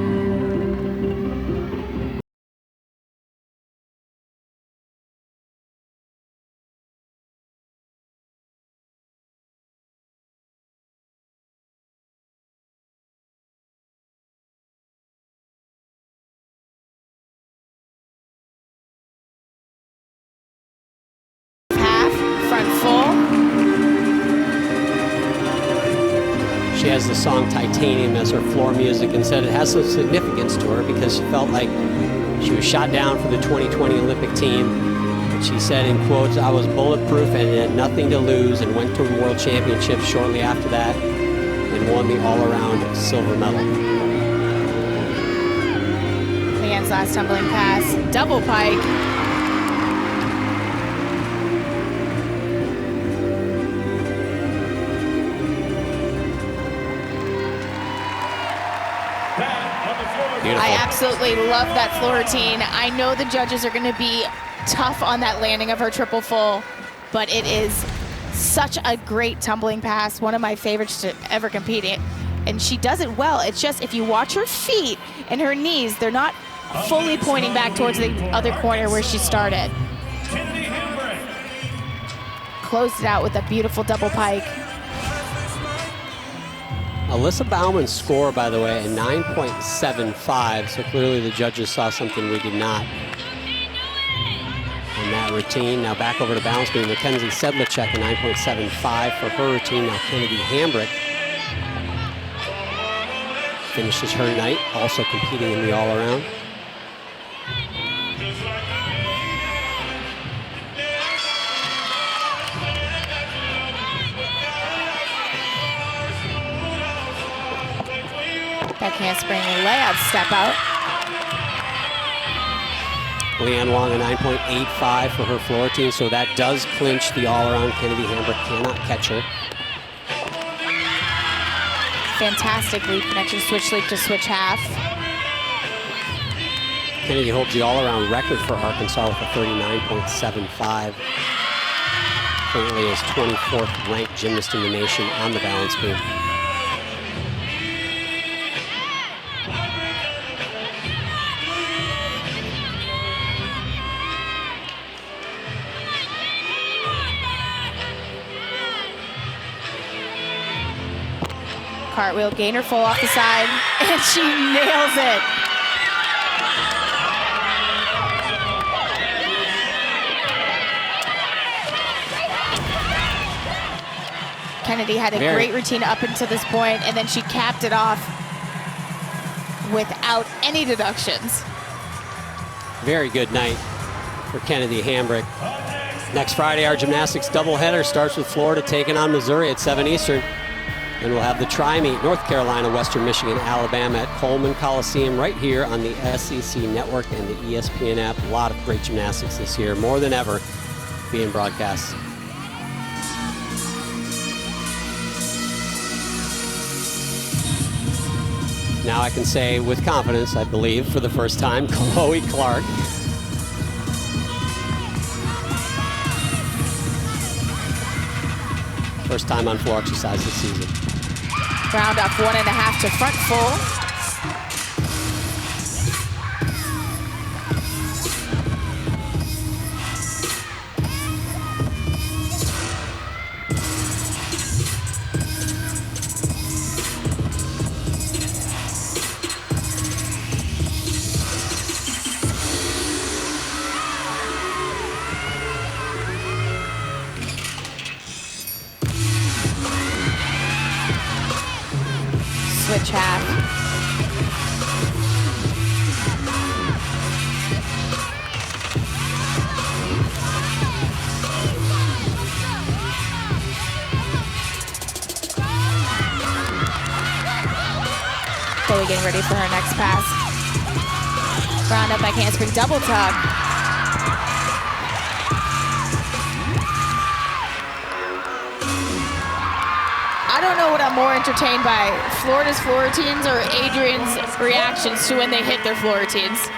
criticized the song Titanium as her floor music and said it has some significance to her because she felt like she was shot down for the 2020 Olympic team. And she said in quotes, "I was bulletproof and had nothing to lose," and went to the World Championships shortly after that and won the all-around silver medal. Leanne's last tumbling pass, double pike. Beautiful. I absolutely love that floor routine. I know the judges are going to be tough on that landing of her triple full, but it is such a great tumbling pass, one of my favorites to ever compete in. And she does it well. It's just if you watch her feet and her knees, they're not fully pointing back towards the other corner where she started. Closed it out with a beautiful double pike. Alyssa Bauman's score, by the way, a 9.75, so clearly the judges saw something we did not in that routine. Now back over to balance beam. Mackenzie Sedlacek, a 9.75 for her routine. Now Kennedy Hambrick finishes her night, also competing in the all-around. Back handspring layout step out. Leanne Wong, a 9.85 for her floor routine, so that does clinch the all-around. Kennedy Hambrick cannot catch her. Fantastic leap connection, switch leap to switch half. Kennedy holds the all-around record for Arkansas with a 39.75. Currently is 24th ranked gymnast in the nation on the balance beam. Cartwheel, gainer full off the side, and she nails it. Kennedy had a great routine up until this point, and then she capped it off without any deductions. Very good night for Kennedy Hambrick. Next Friday, our gymnastics doubleheader starts with Florida taking on Missouri at 7 Eastern. And we'll have the tri-meet, North Carolina, Western Michigan, Alabama at Coleman Coliseum right here on the SEC Network and the ESPN app. A lot of great gymnastics this year, more than ever, being broadcast. Now I can say with confidence, I believe, for the first time, Chloe Clark. First time on floor exercise this season. Round up 1.5 to front full. Switch half. Chloe getting ready for her next pass. Round up by handspring double tug. I don't know what I'm more entertained by, Florida's floor routines or Adrian's reactions to when they hit their floor routines.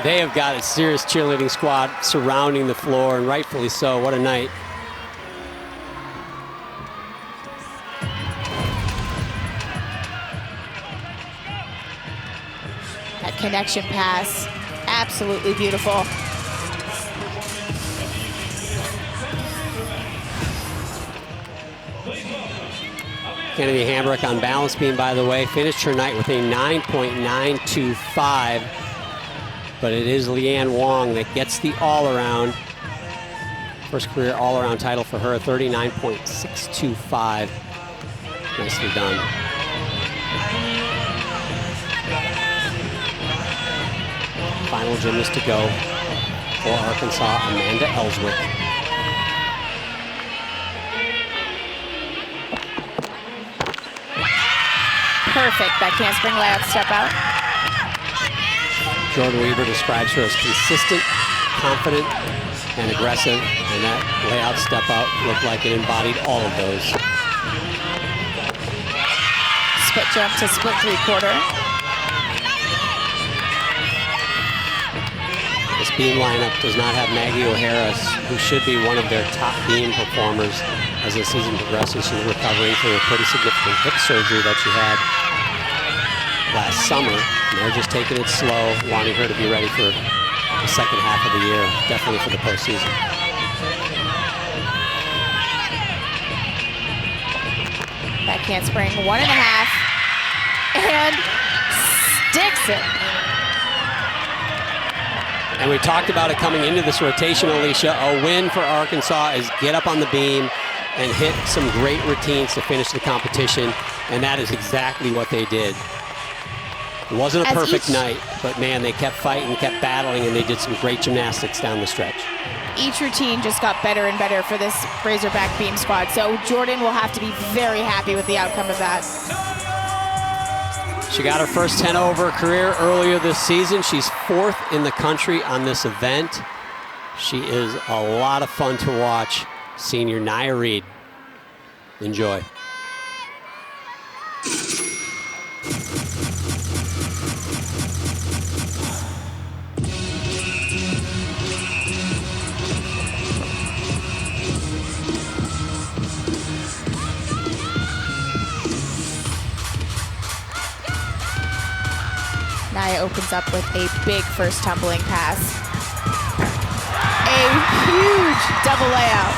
They have got a serious cheerleading squad surrounding the floor, and rightfully so. What a night. That connection pass, absolutely beautiful. Kennedy Hambrick on balance beam, by the way, finished her night with a 9.925. But it is Leanne Wong that gets the all-around. First career all-around title for her, 39.625. Nicely done. Final gymnast to go for Arkansas, Amanda Ellswick. Perfect. That handspring layout step out. Jordan Weaver describes her as consistent, confident, and aggressive, and that layout step out looked like it embodied all of those. Split jump to split three-quarter. This beam lineup does not have Maggie O'Hara, who should be one of their top beam performers as the season progresses. She's recovering from a pretty significant hip surgery that she had last summer. And they're just taking it slow, wanting her to be ready for the second half of the year, definitely for the postseason. Back handspring, 1.5, and sticks it. And we talked about it coming into this rotation, Alicia. A win for Arkansas is get up on the beam and hit some great routines to finish the competition, and that is exactly what they did. It wasn't a perfect night, but man, they kept fighting, kept battling, and they did some great gymnastics down the stretch. Each routine just got better and better for this Razorback beam squad, so Jordan will have to be very happy with the outcome of that. She got her first 10 of her career earlier this season. She's 4th in the country on this event. She is a lot of fun to watch. Senior Nia Reed. Enjoy. Nia opens up with a big first tumbling pass. A huge double layout.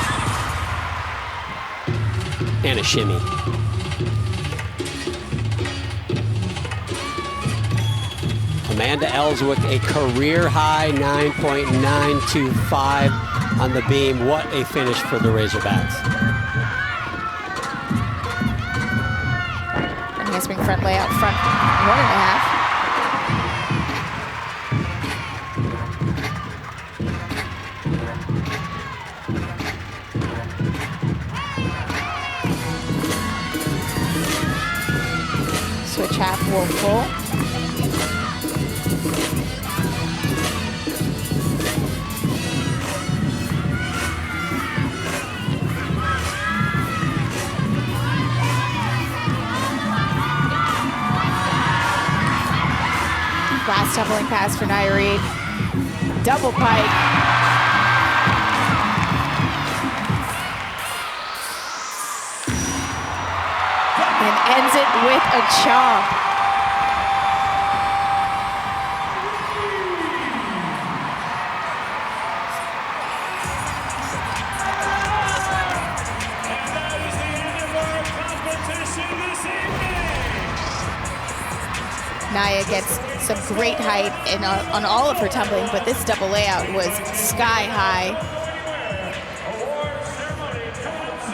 And a shimmy. Amanda Ellswick, a career high 9.925 on the beam. What a finish for the Razorbacks. And handspring front layout, front 1.5. Switch half wolf pull. Last tumbling pass for Nia Reed. Double pike. And ends it with a chomp. Nia gets some great height on all of her tumbling, but this double layout was sky high.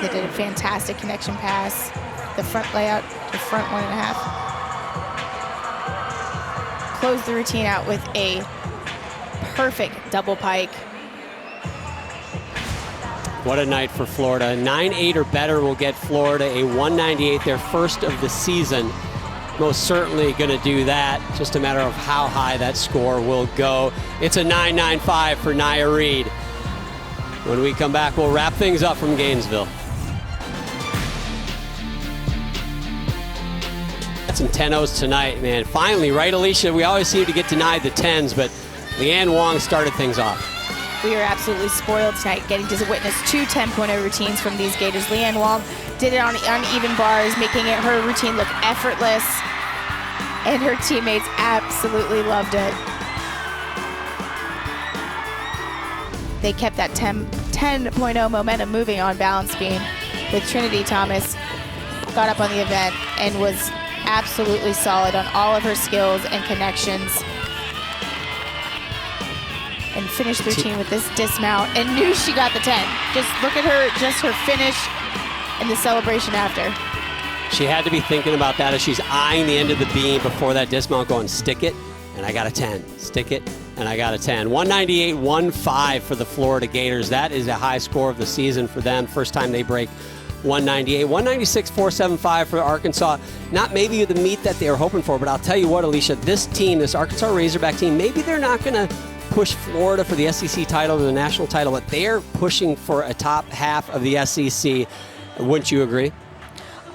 They did a fantastic connection pass. The front layout to front 1.5. Closed the routine out with a perfect double pike. What a night for Florida. 9.8 or better will get Florida a 198, their first of the season. Most certainly going to do that. Just a matter of how high that score will go. It's a 9.95 for Nia Reed. When we come back, we'll wrap things up from Gainesville. Some 10-0s tonight, man. Finally, right, Alicia? We always seem to get denied the 10s, but Leanne Wong started things off. We are absolutely spoiled tonight, getting to witness 2 10.0 routines from these Gators. Leanne Wong did it on uneven bars, making her routine look effortless, and her teammates absolutely loved it. They kept that 10.0 momentum moving on balance beam, with Trinity Thomas got up on the event and was absolutely solid on all of her skills and connections, and finished the routine with this dismount and knew she got the 10. Just look at her, just her finish and the celebration after. She had to be thinking about that as she's eyeing the end of the beam before that dismount, going, stick it, and I got a 10. Stick it, And I got a 10. 198.15 for the Florida Gators. That is a high score of the season for them. First time they break 198. 196.475 for Arkansas. Not maybe the meet that they were hoping for, but I'll tell you what, Alicia, this team, this Arkansas Razorback team, maybe they're not going to push Florida for the SEC title or the national title, but they're pushing for a top half of the SEC. Wouldn't you agree?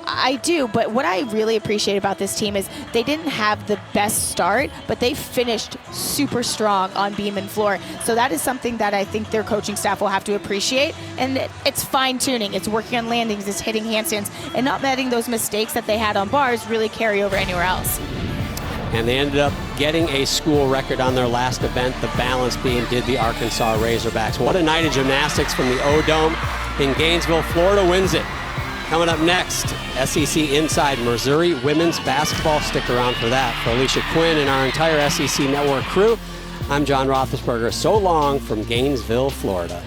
I do, but what I really appreciate about this team is they didn't have the best start, but they finished super strong on beam and floor. So that is something that I think their coaching staff will have to appreciate. And it's fine-tuning. It's working on landings. It's hitting handstands. And not letting those mistakes that they had on bars really carry over anywhere else. And they ended up getting a school record on their last event. The balance beam did the Arkansas Razorbacks. What a night of gymnastics from the O-Dome in Gainesville. Florida wins it. Coming up next, SEC Inside Missouri women's basketball. Stick around for that. For Alicia Quinn and our entire SEC Network crew, I'm John Roethlisberger. So long from Gainesville, Florida.